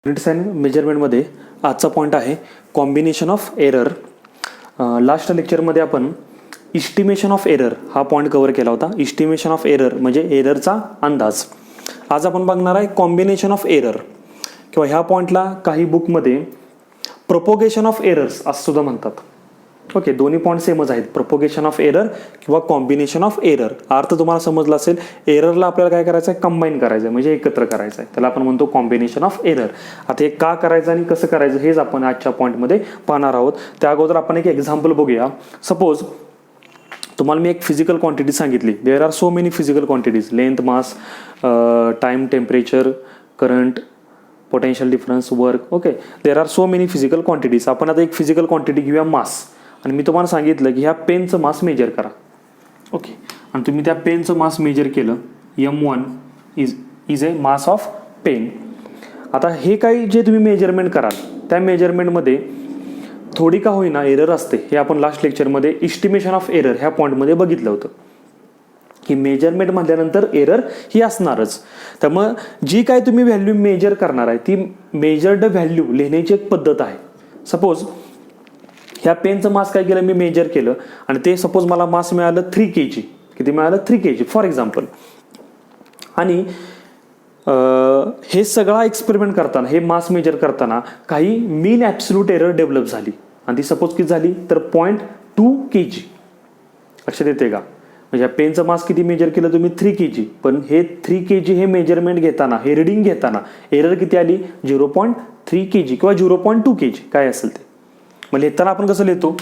Units and मेजरमेंटमध्ये आजचा point आहे combination of error. Last लेक्चरमध्ये आपण इस्टिमेशन ऑफ एरर हा पॉईंट कव्हर केला होता. इस्टिमेशन ऑफ एरर म्हणजे एररचा अंदाज. आज आपण बघणार आहे कॉम्बिनेशन ऑफ एरर, किंवा ह्या पॉईंटला काही बुकमध्ये प्रोपोगेशन ऑफ एरर्स असं सुद्धा म्हणतात. ओके, दोन्ही पॉईंट सेमच आहेत, प्रोपोगेशन ऑफ एरर किंवा कॉम्बिनेशन ऑफ एरर. अर्थ तुम्हाला समजला असेल. एररला आपल्याला काय करायचं आहे, कंबाईन करायचं आहे, म्हणजे एकत्र करायचं आहे. त्याला आपण म्हणतो कॉम्बिनेशन ऑफ एरर. आता हे का करायचं आणि कसं करायचं हेच आपण आजच्या पॉईंटमध्ये पाहणार आहोत. त्या अगोदर आपण एक एक्झाम्पल बघूया. सपोज तुम्हाला मी एक फिजिकल क्वांटिटी सांगितली. There are so many physical quantities, length, mass, time, temperature, current, potential difference, work. Okay, there are so many physical quantities. आपण आता एक फिजिकल क्वांटिटी घेऊया मास, आणि मी तुम्हाला सांगितलं की ह्या पेनचं मास मेजर करा. ओके, आणि तुम्ही त्या पेनचं मास मेजर केलं. M1 is a mass of pen. आता हे काही जे तुम्ही मेजरमेंट कराल त्या मेजरमेंटमध्ये थोडी का होईना एरर असते. हे आपण लास्ट लेक्चरमध्ये इस्टिमेशन ऑफ एरर ह्या पॉईंटमध्ये बघितलं होतं की मेजरमेंट म्हटल्यानंतर एरर ही असणारच. त्यामुळं जी काय तुम्ही व्हॅल्यू मेजर करणार आहे ती मेजर्ड व्हॅल्यू लिहिण्याची एक पद्धत आहे. सपोज ह्या पेनचं मास काय केलं, मी मेजर केलं आणि ते सपोज मला मास मिळालं 3 kg. किती मिळालं, 3 kg फॉर एक्झाम्पल. आणि हे सगळा एक्सपेरिमेंट करताना, हे मास मेजर करताना काही मीन ॲब्सोल्यूट एरर डेव्हलप झाली, आणि ती सपोज किती झाली तर 0.2 kg. लक्षात येते का? म्हणजे या पेनचं मास किती मेजर केलं तुम्ही, 3 kg. पण हे 3 kg हे मेजरमेंट घेताना, हे रिडिंग घेताना एरर किती आली, 0.3 kg किंवा 0.2 kg काय असेल ते. मग लिहिताना आपण कसं लिहितो,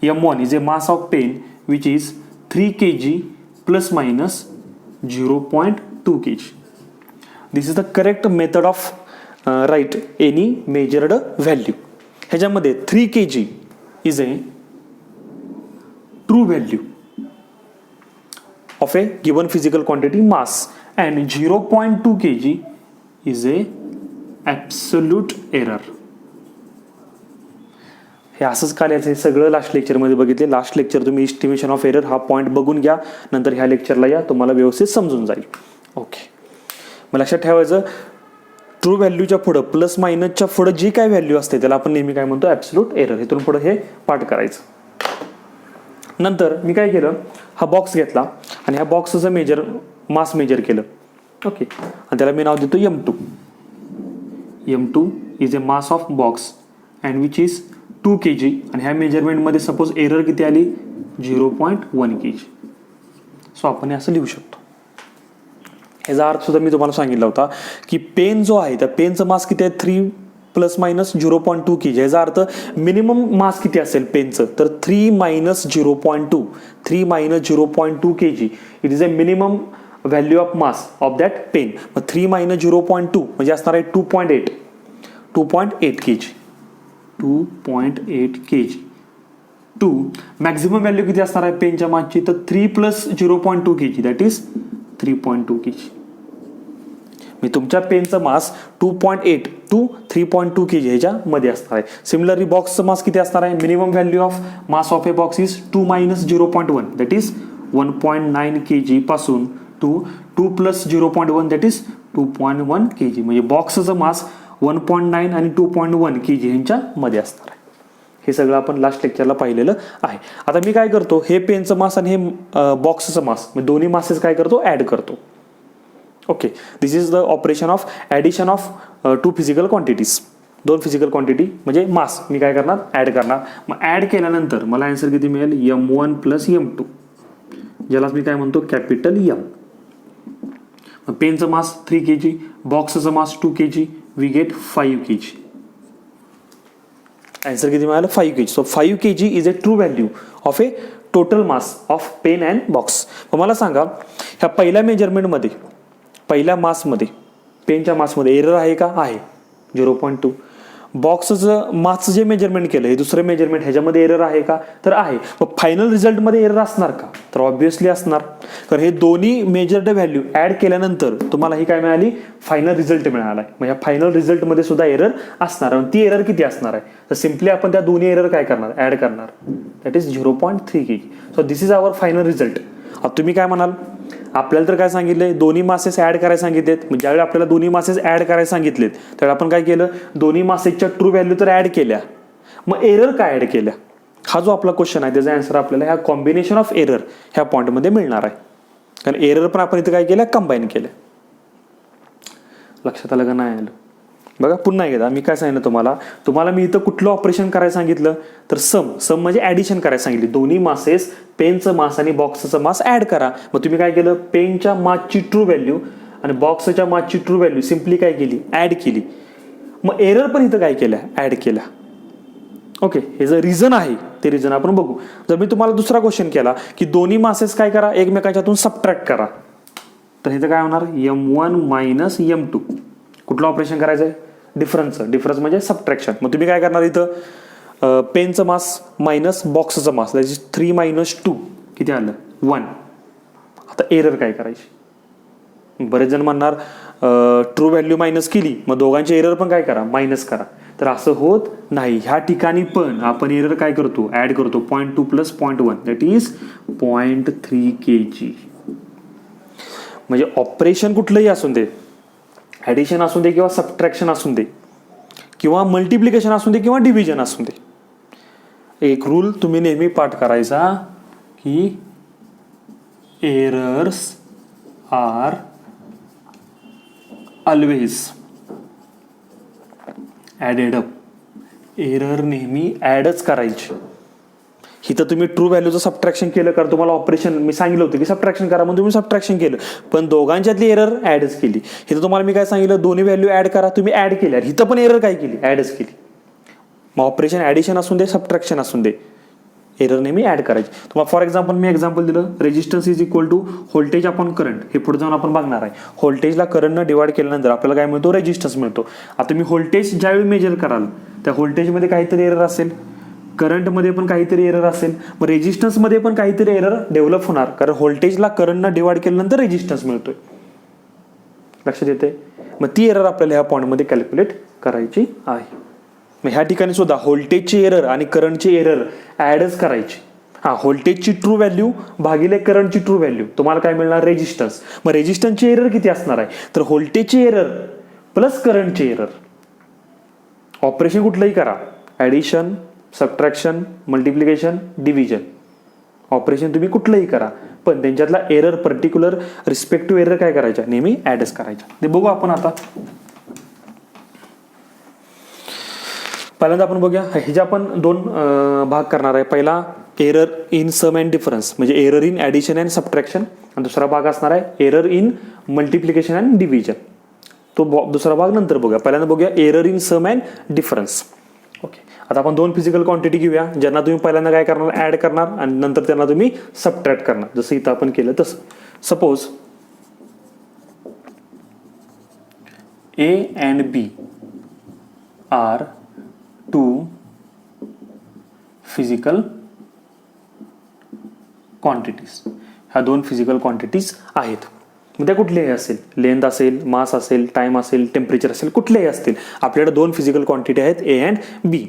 M1 is a mass of pen which is 3 kg plus minus 0.2 kg. This is the correct method of write any measured value. ह्याच्यामध्ये 3 kg is a true value of a given physical quantity mass and 0.2 kg is a absolute error. हे असंच का लिहायचं, हे सगळं last लेक्चरमध्ये बघितले. Last lecture तुम्ही इस्टिमेशन ऑफ एरर हा पॉईंट बघून घ्या, नंतर ह्या लेक्चरला या, तुम्हाला व्यवस्थित समजून जाईल. ओके, मग लक्षात ठेवायचं ट्रू व्हॅल्यूच्या पुढं प्लस मायनसच्या पुढं जी काय व्हॅल्यू असते त्याला आपण नेहमी काय म्हणतो, ॲब्सोल्यूट एरर. इथून पुढं हे पाठ करायचं. नंतर मी काय केलं, हा बॉक्स घेतला आणि ह्या बॉक्सचं मास मेजर केलं. ओके, आणि त्याला मी नाव देतो M2. M2 is a mass of box and which is 2 kg. आणि ह्या मेजरमेंटमध्ये सपोज एरर किती आली, 0.1 kg. सो आपण हे असं लिहू शकतो. ह्याचा अर्थ सुद्धा मी तुम्हाला सांगितला होता की पेन जो आहे त्या पेनचं मास किती आहे, 3 प्लस मायनस 0.2 kg. ह्याचा अर्थ मिनिमम मास किती असेल पेनचं, तर 3 minus 0.2. 3 minus 0.2 kg it is a minimum value of mass of that pen. मग 3 मायनस 0.2 म्हणजे असणार आहे 2.8 kg. 2.8 kg. 2 मॅक्झिमम व्हॅल्यू किती असणार आहे पेनच्या मासची, तर 3 plus 0.2 kg that is 3.2 kg. मी तुमच्या पेनचं मास 2.8 टू 3.2 kg ह्याच्यामध्ये असणार आहे. सिमिलरली बॉक्सचं मास किती असणार आहे, minimum value of mass of a box is 2 minus 0.1 that is 1.9 kg पासून to 2 plus 0.1 that is 2.1 kg. म्हणजे बॉक्सचं मास 1.9 आणि 2.1 kg ह्यांच्यामध्ये असणार आहे. हे सगळं आपण लास्ट लेक्चरला पाहिलेलं आहे. आता मी काय करतो, हे पेनचं मास आणि हे बॉक्सचं मास दोन्ही मासेस काय करतो, ॲड करतो. Okay, this is the operation of addition of 2 physical quantities. 2 physical quantity म्हणजे मास मी काय करणार, ॲड करणार. मग ॲड केल्यानंतर मला आन्सर किती मिळेल, M1 प्लस M2, ज्याला मी काय म्हणतो कॅपिटल M. मग पेनचं मास 3 kg, बॉक्सचं mass 2 kg, we get 5 kg. Answer किती मिळालं, 5 kg. So 5 kg is a true value of a total mass of pen and box. मग मला सांगा, ह्या पहिल्या मेजरमेंटमध्ये, पहिल्या मासमध्ये, पेनच्या मासमध्ये एरर आहे का, आहे 0.2. बॉक्सचं मासचं जे मेजरमेंट केलं हे दुसरं मेजरमेंट, ह्याच्यामध्ये एरर आहे का, तर आहे. मग फायनल रिझल्टमध्ये एरर असणार का, तर ऑब्व्हियसली असणार. तर हे दोन्ही मेजर्ड व्हॅल्यू ॲड केल्यानंतर तुम्हाला ही काय मिळाली, फायनल रिझल्ट मिळाला आहे. मग ह्या फायनल रिझल्टमध्ये सुद्धा एरर असणार. आणि ती एरर किती असणार आहे, तर सिम्पली आपण त्या दोन्ही एरर काय करणार, ॲड करणार. That is 0.3 kg. So this is our final result. आता तुम्ही काय म्हणाल, आपल्याला तर काय सांगितलंय, दोन्ही मासेस ॲड करायला सांगितलेत. म्हणजे ज्यावेळी आपल्याला दोन्ही मासेस ॲड करायला सांगितलेत त्यावेळी आपण काय केलं, दोन्ही मासेसच्या ट्रू व्हॅल्यू तर ॲड केल्या, मग एरर काय ॲड केल्या, हा जो आपला क्वेश्चन आहे त्याचा आन्सर आपल्याला ह्या कॉम्बिनेशन ऑफ एरर ह्या पॉईंटमध्ये मिळणार आहे. कारण एरर पण आपण इथं काय केलं, कंबाईन केलं. लक्षात आलं का नाही आलं? बघा पुन्हा एकदा मी काय सांगितलं तुम्हाला मी इथं कुठलं ऑपरेशन करायला सांगितलं, तर सम म्हणजे ॲडिशन करायला सांगितली. दोन्ही मासेस, पेनचं मास आणि बॉक्सचं मास ॲड करा. मग तुम्ही काय केलं, पेनच्या मासची ट्रू व्हॅल्यू आणि बॉक्सच्या मासची ट्रू व्हॅल्यू सिम्पली काय केली, ॲड केली. मग एरर पण इथं काय केल्या, ॲड केल्या. ओके, हे जे रिझन आहे ते रिझन आपण बघू. जर मी तुम्हाला दुसरा क्वेश्चन केला की दोन्ही मासेस काय करा, एकमेकांच्यातून सबट्रॅक्ट करा, तर इथं काय होणार, M1 मायनस M2. कुठलं ऑपरेशन करायचं आहे, डिफरन्स म्हणजे सबट्रॅक्शन. मग तुम्ही काय करणार, इथं पेनचं मास मायनस बॉक्सचं मास, दॅट इज 3 मायनस 2 किती आलं, 1. आता एरर काय करायची, बरेच जण म्हणणार ट्रू व्हॅल्यू मायनस केली मग दोघांची एरर पण काय करा, मायनस करा. तर असं होत नाही. ह्या ठिकाणी पण आपण एरर काय करतो, ॲड करतो. 0.2 प्लस 0.1 दॅट इज 0.3 kg. म्हणजे ऑपरेशन कुठलंही असून दे, ॲडिशन असू दे किंवा सबट्रॅक्शन असू दे किंवा मल्टिप्लिकेशन असू दे किंवा डिव्हिजन असू दे, एक रूल तुम्ही नेहमी पाठ करायचा की errors are always added up. Error नेहमी ॲडच करायची. इथं तुम्ही ट्रू व्हॅल्यूचं सबट्रॅक्शन केलं, कारण तुम्हाला ऑपरेशन मी सांगितलं होतं की सबट्रॅक्शन करा, म्हणून तुम्ही सबट्रॅक्शन केलं, पण दोघांच्यातली एरर ॲडच केली. इथं तुम्हाला मी काय सांगितलं, दोन्ही व्हॅल्यू ॲड करा, तुम्ही ॲड केल्या, इथं पण एरर काय केली, ॲडच केली. मग ऑपरेशन ॲडिशन असून दे, सबट्रॅक्शन असून दे, एरर नेहमी ॲड करायची. तुम्हाला फॉर एक्झाम्पल मी एक्झाम्पल दिलं, resistance is equal to voltage upon current. हे पुढे जाऊन आपण बघणार आहे. व्होल्टेजला करंटनं डिवाइड केल्यानंतर आपल्याला काय मिळतो, रेजिस्टन्स मिळतो. आता तुम्ही व्होल्टेज ज्यावेळी मेजर कराल त्या व्होल्टेजमध्ये काहीतरी एरर असेल, करंटमध्ये पण काहीतरी एरर असेल, मग रेजिस्टन्समध्ये पण काहीतरी एरर डेव्हलप होणार, कारण व्होल्टेजला करंटनं डिवाइड केल्यानंतर रेजिस्टन्स मिळतोय. लक्षात येते. मग ती एरर आपल्याला ह्या पॉईंटमध्ये कॅल्क्युलेट करायची आहे. मग ह्या ठिकाणी सुद्धा व्होल्टेजची एरर आणि करंटची एरर ॲडच करायची. हां, व्होल्टेजची ट्रू व्हॅल्यू भागिले करंटची ट्रू व्हॅल्यू, तुम्हाला काय मिळणार, रेजिस्टन्स. मग रेजिस्टन्सची एरर किती असणार आहे, तर व्होल्टेजची एरर प्लस करंटची एरर. ऑपरेशन कुठलंही करा, addition, subtraction, multiplication, division, operation तुम्ही कुठलंही करा, पण त्यांच्यातला एरर, पर्टिक्युलर रिस्पेक्टिव्ह एरर काय करायच्या, नेहमी ॲडच करायच्या. ते बघू आपण आता. पहिल्यांदा आपण बघूया, ह्याचे आपण दोन भाग करणार आहे. पहिला error in sum and difference, म्हणजे error in addition and subtraction, आणि दुसरा भाग असणार आहे error in multiplication and division. तो दुसरा भाग नंतर बघूया. पहिल्यांदा बघूया error in sum and difference. Okay, आता आपण दोन फिजिकल क्वांटिटी घेऊया, ज्यांना तुम्ही पहिल्यांदा काय करणार, ॲड करणार आणि नंतर त्यांना तुम्ही सबट्रॅक्ट करणार, जसं इथं आपण केलं तसं. Suppose A and B are two physical quantities. ह्या दोन फिजिकल क्वांटिटीज आहेत. मग त्या कुठलेही असेल, लेंथ असेल, मास असेल, टाइम असेल, टेम्परेचर असेल, कुठलेही असतील. आपल्याकडे दोन फिजिकल क्वांटिटी आहेत, A and B.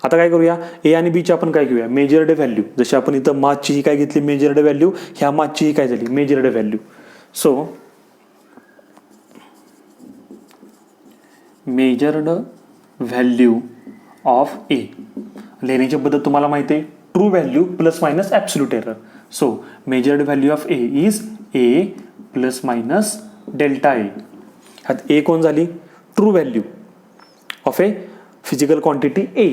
आता काय करूया, A आणि B ची आपण काय घेऊया, मेजर्ड व्हॅल्यू. जशी आपण इथं मासची ही काय घेतली, मेजर्ड व्हॅल्यू, ह्या मासची ही काय झाली, measured value. So measured value of A, लिहिण्याची पद्धत तुम्हाला माहिती आहे, true value plus minus absolute error. So measured value of A is A plus minus delta A. ह्यात ए कोण झाली, true value of a physical quantity A,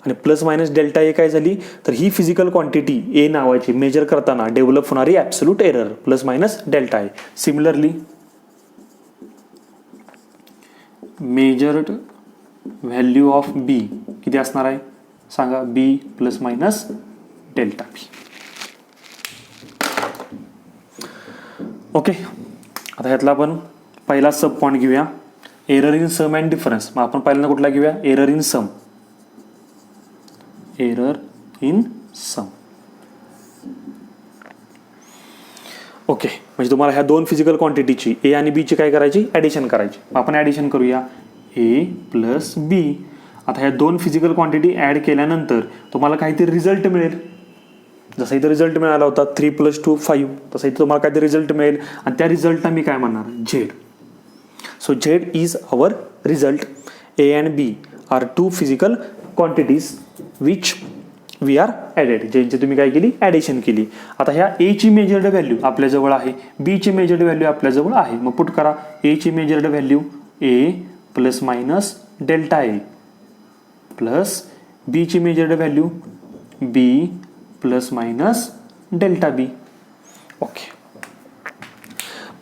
आणि plus minus delta ए काय झाली, तर ही फिजिकल क्वांटिटी ए नावाची मेजर करताना develop होणारी absolute error plus minus delta A. Similarly measured value of B किती असणार आहे सांगा, B plus minus delta B. Okay, आता ह्यातला आपण पहिला सब पॉईंट घेऊया, error in sum and difference. मग आपण पहिल्यांदा कुठला घेऊया, error in sum. Error in sum. Okay, म्हणजे तुम्हाला ह्या दोन फिजिकल क्वांटिटीची ए आणि बी ची काय करायची, ॲडिशन करायची. आपण ॲडिशन करूया, ए प्लस बी. आता ह्या दोन फिजिकल क्वांटिटी ॲड केल्यानंतर तुम्हाला काहीतरी रिझल्ट मिळेल. जसा इथं रिझल्ट मिळाला होता 3 + 2 5, तसा इथं तुम्हाला काहीतरी रिझल्ट मिळेल आणि त्या रिझल्टला मी काय म्हणणार, Z. So Z is our result. A and B are 2 physical quantities which we are added, ज्यांची तुम्ही काय केली, ॲडिशन केली. आता ह्या एची मेजर्ड व्हॅल्यू आपल्याजवळ आहे, बीची मेजर्ड व्हॅल्यू आपल्याजवळ आहे. मग पुट करा एची measured value A plus minus delta A plus बीची measured value B plus minus delta B. Okay,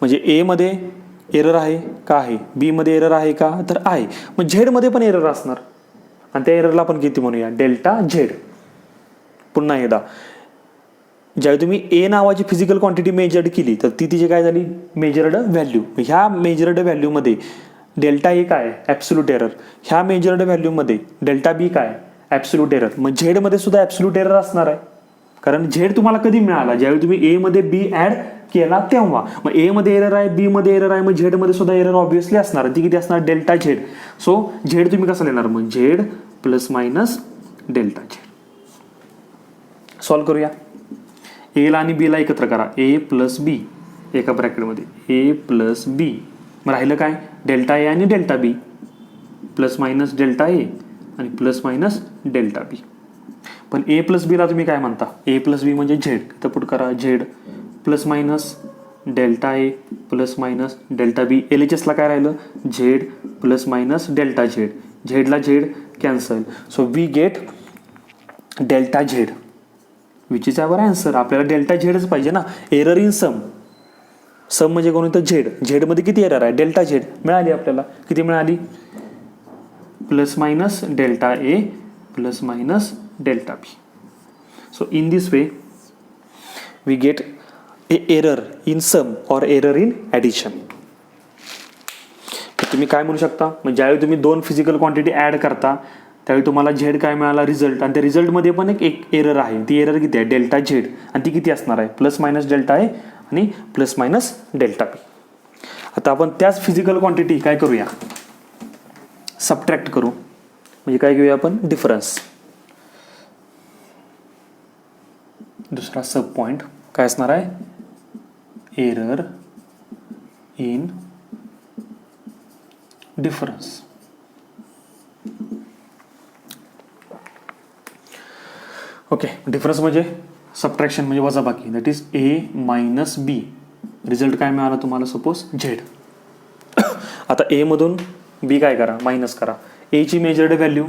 म्हणजे ए मध्ये एरर आहे का, आहे, बी मध्ये एरर आहे का, तर आहे. मग झेड मध्ये पण एरर असणार आणि त्या एररला आपण किती म्हणूया, डेल्टा झेड. पुन्हा एकदा, ज्यावेळी तुम्ही ए नावाची फिजिकल क्वांटिटी मेजर्ड केली तर ती तिची काय झाली, मेजर्ड व्हॅल्यू. ह्या मेजर्ड व्हॅल्यूमध्ये डेल्टा ए काय, ॲब्सोल्यूट एरर. ह्या मेजर्ड व्हॅल्यूमध्ये डेल्टा बी काय, ॲब्सोल्यूट एरर. मग झेडमध्ये सुद्धा ॲब्सोल्यूट एरर असणार आहे, कारण झेड तुम्हाला कधी मिळाला, ज्यावेळी तुम्ही ए मध्ये बी ॲड केला तेव्हा. मग ए मध्ये एरर आहे, बी मध्ये एरर आहे, मग झेड मध्ये सुद्धा एरर ऑब्व्हियसली असणार. ती किती असणार, डेल्टा झेड. सो झेड तुम्ही कसं लिहिणार, मग Z plus minus delta Z. Solve करूया. एला आणि बीला एकत्र करा, ए प्लस बी एका ब्रॅकेटमध्ये, ए प्लस बी. मग राहिलं काय, डेल्टा ए आणि डेल्टा बी, प्लस मायनस डेल्टा ए आणि प्लस मायनस डेल्टा बी. पण ए प्लस बीला तुम्ही काय म्हणता, ए प्लस बी म्हणजे झेड. तर पुट करा Z plus minus delta A plus minus delta B. एलएचएसला काय राहिलं, Z plus minus delta Z. झेडला Z cancel. So we get delta Z which is our answer. आपल्याला डेल्टा झेडच पाहिजे ना. एरर इन सम, सम म्हणजे कोण होतं, झेड. झेडमध्ये किती एरर आहे, डेल्टा झेड. मिळाली आपल्याला, किती मिळाली, plus minus delta A plus minus delta B. So in this way we get a error in sum और एरर इन ॲडिशन. तुम्ही काय म्हणू शकता, म्हणजे ज्यावेळी तुम्ही 2 फिजिकल क्वांटिटी ॲड करता त्यावेळी तुम्हाला झेड काय मिळाला, रिझल्ट. आणि त्या रिझल्टमध्ये पण एक एरर आहे. ती एरर किती आहे, डेल्टा झेड. आणि ती किती असणार आहे, प्लस मायनस डेल्टा ए आणि प्लस मायनस डेल्टा बी. आता आपण त्याच फिजिकल क्वांटिटी काय करूया, सबट्रॅक्ट करू. म्हणजे काय घेऊया आपण, डिफरन्स. दुसरा सब पॉइंट काय असणार आहे, error in difference. Okay, difference म्हणजे सबट्रॅक्शन म्हणजे वजाबाकी. That is A minus B. Result काय मिळाला तुम्हाला, सपोज झेड. आता ए मधून बी काय करा, मायनस करा. एची मेजर्ड व्हॅल्यू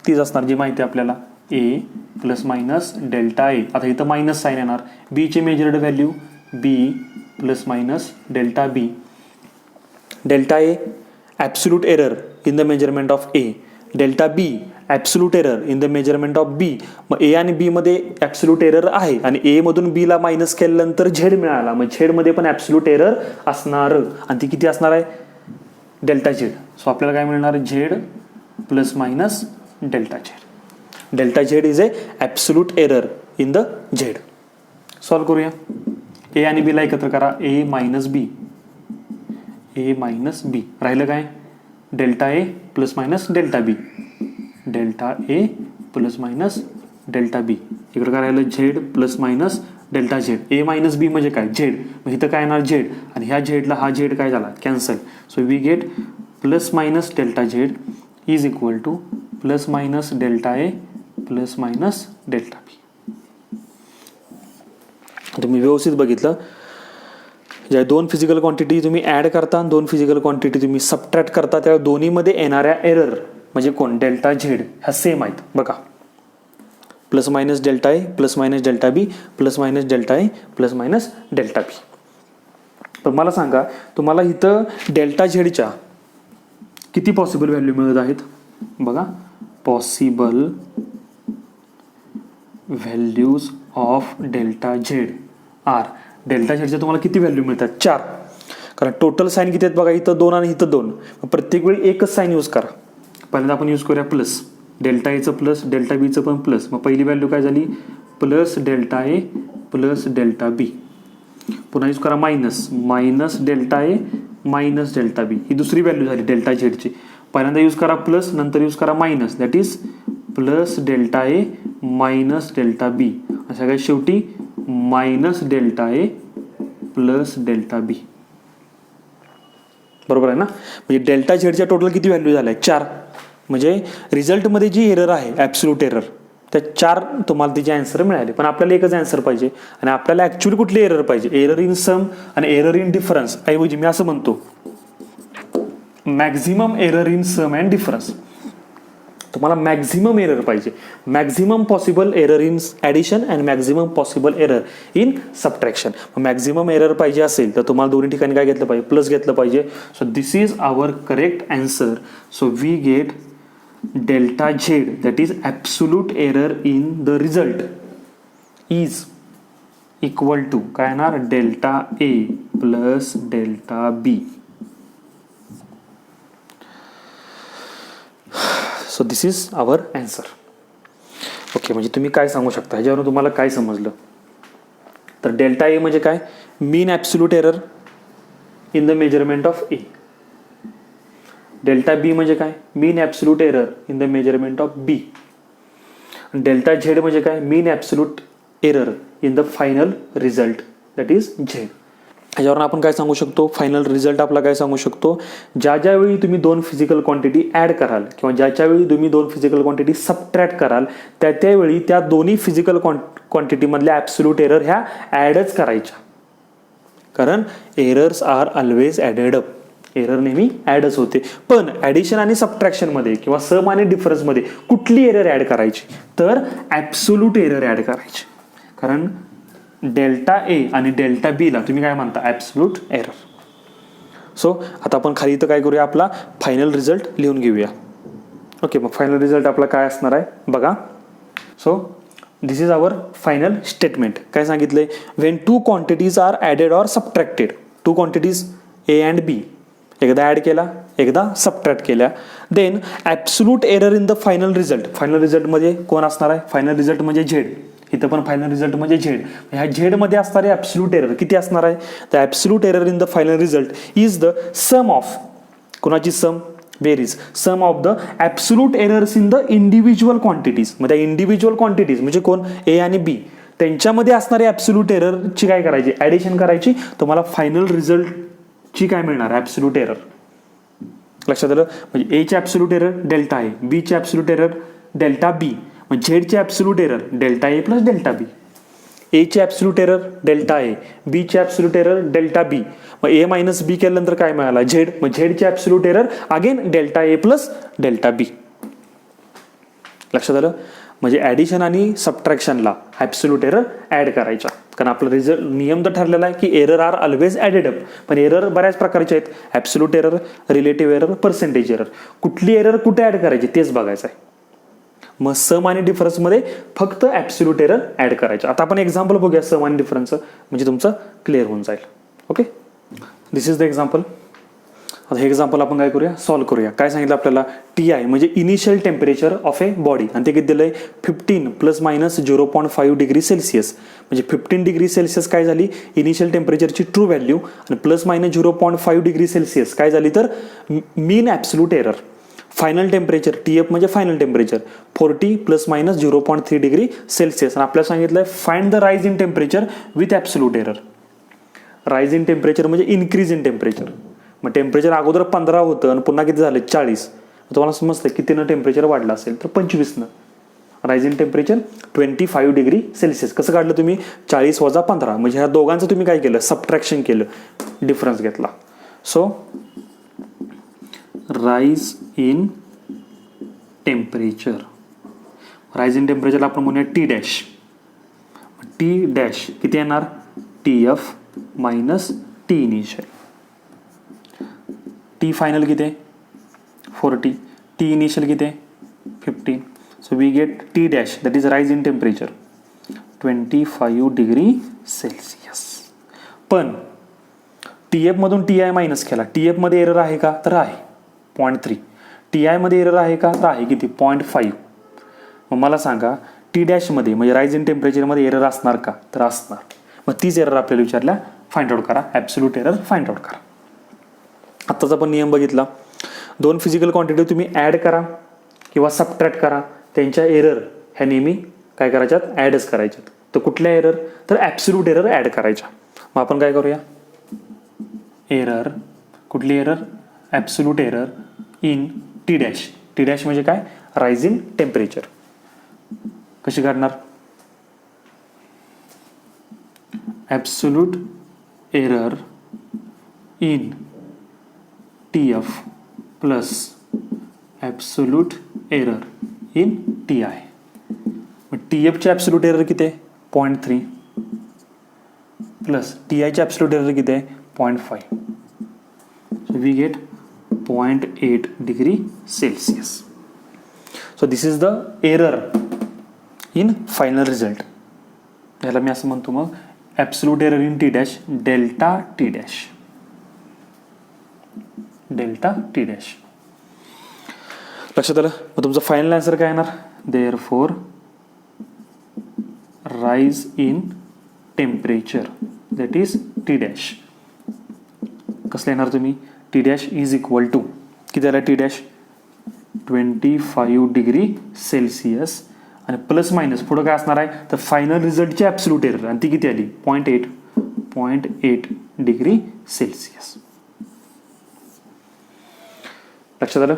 तीच असणार जी माहिती आहे आपल्याला, A plus minus delta A. आता इथं मायनस साईन येणार. बीची measured value B plus minus delta B. Delta A absolute error in the measurement of A, delta B absolute error in the measurement of B. मग A आणि बी मध्ये absolute error आहे आणि ए मधून बी ला मायनस केल्यानंतर झेड मिळाला. मग झेड मध्ये पण ॲब्सोल्यूट एरर असणार आणि ती किती असणार आहे, डेल्टा झेड. सो आपल्याला काय मिळणार, Z plus minus delta Z. Delta Z is a absolute error in the Z. Solve करूया. ए आणि बी ला एकत्र करा, ए मायनस बी, ए मायनस बी. राहिलं काय, delta A plus minus delta B, delta A plus minus delta B. इकडे काय राहिलं, Z plus minus delta Z. A minus B म्हणजे काय, झेड. मग इथं काय येणार, झेड. आणि ह्या झेडला हा झेड काय झाला, cancel. So we get plus minus delta Z is equal to plus minus delta A plus minus delta B. तुम्ही व्यवस्थित बघितलं, ज्या 2 फिजिकल क्वांटिटी तुम्ही ॲड करता आणि 2 फिजिकल क्वांटिटी तुम्ही सबट्रॅक्ट करता, त्या दोन्हीमध्ये येणाऱ्या एरर म्हणजे कोण, डेल्टा झेड ह्या सेम आहेत. बघा, plus minus delta A plus minus delta B plus minus delta A plus minus delta बी. पण मला सांगा, तुम्हाला इथं डेल्टा झेडच्या किती पॉसिबल व्हॅल्यू मिळत आहेत. बघा, possible values of delta Z are. Delta झेडच्या तुम्हाला किती व्हॅल्यू मिळतात, 4. कारण टोटल साईन किती आहेत बघा, इथं 2 आणि इथं 2. प्रत्येक वेळी एकच साईन यूज करा. पहिल्यांदा आपण यूज करूया प्लस, डेल्टा एचं प्लस डेल्टा बीचं पण प्लस. मग पहिली व्हॅल्यू काय झाली, plus delta A plus delta बी. पुन्हा यूज करा minus, minus delta A minus delta बी. ही दुसरी व्हॅल्यू झाली डेल्टा झेडची. पहिल्यांदा यूज करा प्लस, नंतर यूज करा minus, that is plus delta A minus delta B. सगळ्यात शेवटी minus delta A plus delta B. बरोबर आहे ना. म्हणजे डेल्टा झेडच्या टोटल किती व्हॅल्यू झाल्या 4. म्हणजे रिझल्टमध्ये जी एरर आहे ॲब्सोल्यूट एरर त्या 4 तुम्हाला तिचे आन्सर मिळाले. पण आपल्याला एकच आन्सर पाहिजे आणि आपल्याला ॲक्च्युअली कुठली एरर पाहिजे. एरर इन सम आणि एरर इन डिफरन्स ऐवजी मी असं म्हणतो maximum error in sum and difference. तुम्हाला मॅक्झिमम एरर पाहिजे. Maximum possible error in addition and maximum possible error in subtraction. Maximum error पाहिजे असेल तर तुम्हाला दोन्ही ठिकाणी काय घेतलं पाहिजे प्लस घेतलं पाहिजे. So this is our correct answer. So we get delta Z that is absolute error in the result is equal to काय येणार delta A plus delta B. So this is our answer. Okay. म्हणजे तुम्ही काय सांगू शकता ह्याच्यावरून तुम्हाला काय समजलं तर डेल्टा ए म्हणजे काय mean absolute error in the measurement of A. Delta B म्हणजे काय mean absolute error in the measurement of B. Delta Z म्हणजे काय mean absolute error in the final result that is Z. ह्याच्यावरून आपण काय सांगू शकतो फायनल रिझल्ट आपला काय सांगू शकतो ज्यावेळी तुम्ही 2 फिजिकल क्वांटिटी ॲड कराल किंवा ज्यावेळी तुम्ही 2 फिजिकल क्वांटिटी सबट्रॅक्ट कराल त्यावेळी त्या दोन्ही फिजिकल क्वांटिटीमधल्या ॲब्सोल्यूट एरर ह्या ॲडच करायच्या. कारण errors are always added up. Error नेहमी ॲडच होते. पण ॲडिशन आणि सबट्रॅक्शनमध्ये किंवा सम आणि डिफरन्समध्ये कुठली एरर ॲड करायची तर ॲब्सोल्यूट एरर ॲड करायची. कारण डेल्टा ए आणि डेल्टा बीला तुम्ही काय म्हणता ॲब्सोल्यूट एरर. सो आता आपण खाली इथं काय करूया आपला फायनल रिझल्ट लिहून घेऊया. ओके. मग फायनल रिझल्ट आपला काय असणार आहे बघा. So this is our final statement. काय सांगितलंय when 2 quantities are added or subtracted. 2 quantities A and B एकदा ॲड केला एकदा सबट्रॅक्ट केल्या then absolute error in the final result. Final रिझल्टमध्ये कोण असणार आहे फायनल रिझल्ट म्हणजे झेड. इथं पण फायनल रिझल्ट म्हणजे झेड. ह्या झेडमध्ये असणारे ॲब्सोल्यूट एरर किती असणार आहे the absolute error in the final result is the sum of कोणाची सम बेरीज sum of the absolute errors in the individual quantities. मग त्या इंडिव्हिज्युअल क्वांटिटीज म्हणजे कोण ए आणि बी त्यांच्यामध्ये असणारे ॲब्सोल्यूट एररची काय करायची ॲडिशन करायची. तुम्हाला फायनल रिझल्टची काय मिळणार ॲब्सोल्यूट एरर. लक्षात आलं. म्हणजे एचे ॲब्सोल्यूट एरर डेल्टा ए बीचे ॲब्सोल्यूट एरर डेल्टा बी. मग झेडचे absolute error delta A plus delta B. एचे absolute error delta ए बीचे ॲब्सोल्यूट एरर डेल्टा बी. मग ए मायनस बी केल्यानंतर काय मिळाला झेड. मग झेडचे absolute error again delta A plus delta बी. लक्षात आलं. म्हणजे ॲडिशन आणि सबट्रॅक्शनला ॲब्सोल्यूट एरर ॲड करायचा. कारण आपला रिझल्ट नियम तर ठरलेला आहे की error are always added up. पण एरर बऱ्याच प्रकारचे आहेत. Absolute error relative error percentage error. कुठली एरर कुठे ॲड करायची तेच बघायचं आहे. मग सम आणि डिफरन्समध्ये फक्त ॲब्सोल्यूट एरर ॲड करायचं. आता आपण एक्झाम्पल बघूया सम आणि डिफरन्सचं म्हणजे तुमचं क्लिअर होऊन जाईल. Okay. This is the example. आता हे एक्झाम्पल आपण काय करूया सॉल्व्ह करूया. काय सांगितलं आपल्याला टी आय म्हणजे initial temperature of a body आणि ते किती दिलं आहे 15 प्लस मायनस 0.5 डिग्री सेल्सिअस. म्हणजे 15 डिग्री सेल्सिअस काय झाली इनिशियल टेम्परेचरची ट्रू व्हॅल्यू आणि प्लस मायनस 0.5 डिग्री सेल्सिअस काय झाली तर mean absolute error. Final temperature T F म्हणजे final temperature 40 plus minus 0.3 degree Celsius. आणि आपल्याला सांगितलं आहे find the rise in temperature with absolute error. Rise in temperature म्हणजे इन्क्रीज इन टेम्परेचर. मग टेम्परेचर अगोदर 15 होतं आणि पुन्हा किती झालं 40. तुम्हाला समजतं कितीनं टेम्परेचर वाढलं असेल तर 25नं. Rise in temperature 25 degree Celsius. कसं काढलं तुम्ही 40 वजा 15 म्हणजे ह्या दोघांचं तुम्ही काय केलं सबट्रॅक्शन केलं डिफरन्स घेतला. So rise in temperature. Rise in टेम्परेचरला आपण म्हणूया टी डॅश. टी डॅश किती येणार T F minus T initial. T final किती आहे 40. टी इनिशियल किती आहे 15. So we get T dash that is rise in temperature 25 degree Celsius. पण टी एफमधून टी आय मायनस केला. टी एफमध्ये एरर आहे का तर आहे 0.3. टी आयमध्ये एरर आहे का तर आहे किती 0.5. मग मला सांगा टी डॅशमध्ये म्हणजे राईज इन टेम्परेचरमध्ये एरर असणार का तर असणार. मग तीच एरर आपल्याला विचारल्या फाइंड आउट करा. ॲब्सोल्यूट एरर फाइंड आउट करा. आत्ताच आपण नियम बघितला 2 फिजिकल क्वांटिटी तुम्ही ॲड करा किंवा सबट्रॅक्ट करा त्यांच्या एरर ह्या नेहमी काय करायच्यात ॲडच करायच्यात. तर कुठल्या एरर, तर ॲब्सोल्यूट एरर ॲड करायच्या. मग आपण काय करूया, एरर, कुठली error, absolute error in T dash. T dash म्हणजे काय, राईज इन टेम्परेचर. कशी काढणार, absolute error in T F plus absolute error in T I. मग टी एफचे ॲब्सोल्यूट एरर किती आहे, 0.3 प्लस टी आयचे ॲब्सोल्यूट एरर किती आहे, 0.5. So we get 0.8 degree Celsius. So this is the error in final result. याला मी असं म्हणतो मग absolute error in T dash, delta T dash, delta T dash. लक्षात आलं. मग तुमचं फायनल आन्सर काय येणार, therefore rise in temperature that is T dash. कसं येणार तुम्ही, T dash is equal to किती आला, टी डॅश 25 डिग्री सेल्सिअस आणि प्लस मायनस पुढं काय असणार आहे, तर फायनल रिझल्टची ॲब्सोल्यूट एरर आणि ती किती आली, 0.8 डिग्री सेल्सिअस. लक्षात आलं.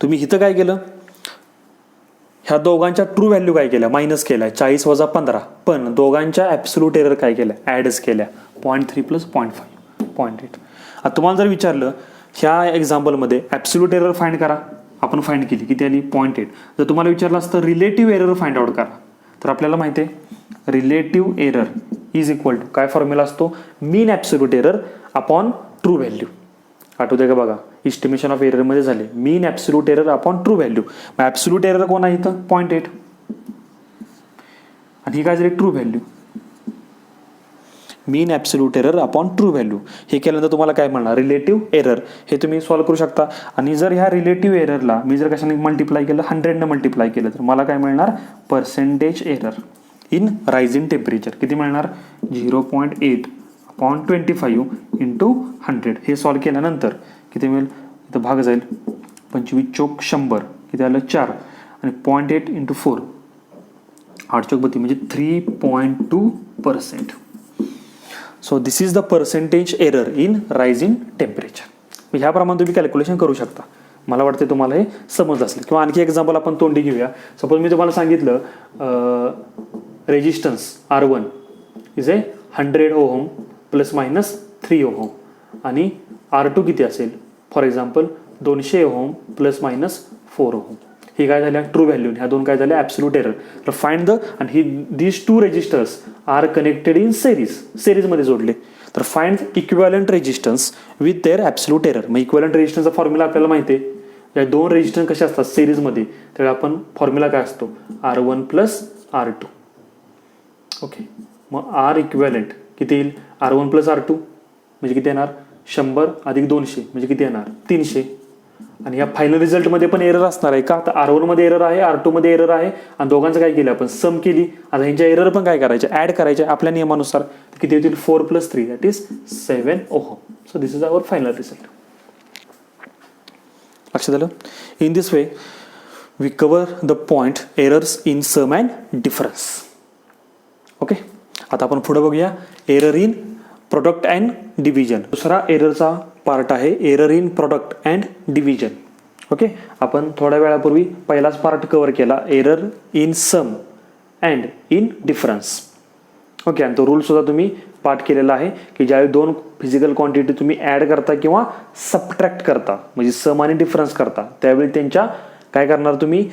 तुम्ही इथं काय केलं, ह्या दोघांच्या ट्रू व्हॅल्यू काय केल्या, मायनस केल्या, 40 वजा 15, पण दोघांच्या ॲब्सोल्यूट एरर काय केल्या, ॲडच केल्या, 0.3 प्लस 0.5, 0.8. आता तुम्हाला जर विचारलं ह्या एक्झाम्पलमध्ये ॲब्सोल्यूट एरर फाइंड करा, आपण फाइंड केली, किती आली, 0.8. जर तुम्हाला विचारलं असतं रिलेटिव्ह एरर फाइंड आउट करा, तर आपल्याला माहिती आहे relative error is equal to काय फॉर्म्युला असतो, mean absolute error upon true value. आठवते का बघा, इस्टिमेशन ऑफ एररमध्ये झाले mean absolute error upon true value. मग ॲब्सोल्यूट एरर कोण आहे इथं, 0.8 आणि ही काय झाली, true value. Mean absolute error upon true value. हे केल्यानंतर तुम्हाला काय म्हणणार, रिलेटिव्ह एरर. हे तुम्ही सॉल्व्ह करू शकता. आणि जर ह्या रिलेटिव्ह एररला मी जर कशाने मल्टिप्लाय केलं, 100ने मल्टिप्लाय केलं, तर मला काय मिळणार, percentage error in rise in temperature. किती मिळणार, 0.8 अपॉन 25 इंटू 100. हे सॉल्व्ह केल्यानंतर किती मिळेल, इथं भाग जाईल, 25 चौक 100, किती आलं 4 आणि 0.8 इंटू 4, 8 चौक 32 म्हणजे 3.2%. So this is the percentage error in rise in temperature. ह्याप्रमाणे तुम्ही कॅल्क्युलेशन करू शकता. मला वाटते तुम्हाला हे समज असेल. किंवा आणखी एक्झाम्पल आपण तोंडी घेऊया. सपोज मी तुम्हाला सांगितलं resistance R1 is a 100 ohm plus minus 3 ohm आणि R2 किती असेल, for example 200 ohm plus minus 4 ohm. ही काय झाल्या, ट्रू व्हॅल्यू. ह्या दोन काय झाल्या, ॲब्सोल्यूट एरर. तर फाइंड द, आणि ही these two resistors are connected in सिरीजमध्ये जोडले. तर find equivalent resistance with their absolute error. मग इक्विव्हॅलंट रेजिस्टन्सचा फॉर्म्युला आपल्याला माहिती आहे. या दोन रेजिस्टन्स कसे असतात सिरीजमध्ये, त्यावेळी आपण फॉर्म्युला काय असतो, R1 प्लस R2. ओके, मग R इक्विव्हॅलंट किती येईल, R1 प्लस R2 म्हणजे किती येणार, 100 अधिक 200 म्हणजे किती येणार, 300. आणि या फायनल रिझल्टमध्ये पण एरर असणार आहे का, तर R1 मध्ये एरर आहे, R2 मध्ये एरर आहे आणि दोघांचं काय केलं आपण, सम केली. आता ह्यांच्या एरर पण काय करायचे, ऍड करायचे आपल्या नियमानुसार. किती होतील, 4 plus 3 that is 7 ohm. So this is our final result. लक्षात आलं. In this way we cover the point errors in sum and difference. Okay, आता आपण पुढे बघूया error in product and division. दुसरा एररचा पार्ट आहे error in product and division. Okay, आपण थोड्या वेळापूर्वी पहिलाच पार्ट कव्हर केला, error in sum and in difference. Okay, आणि तो रूल सुद्धा तुम्ही पाठ केलेला आहे की ज्यावेळी दोन फिजिकल क्वांटिटी तुम्ही ॲड करता किंवा सबट्रॅक्ट करता, म्हणजे सम आणि डिफरन्स करता, त्यावेळी त्यांच्या काय करणार तुम्ही,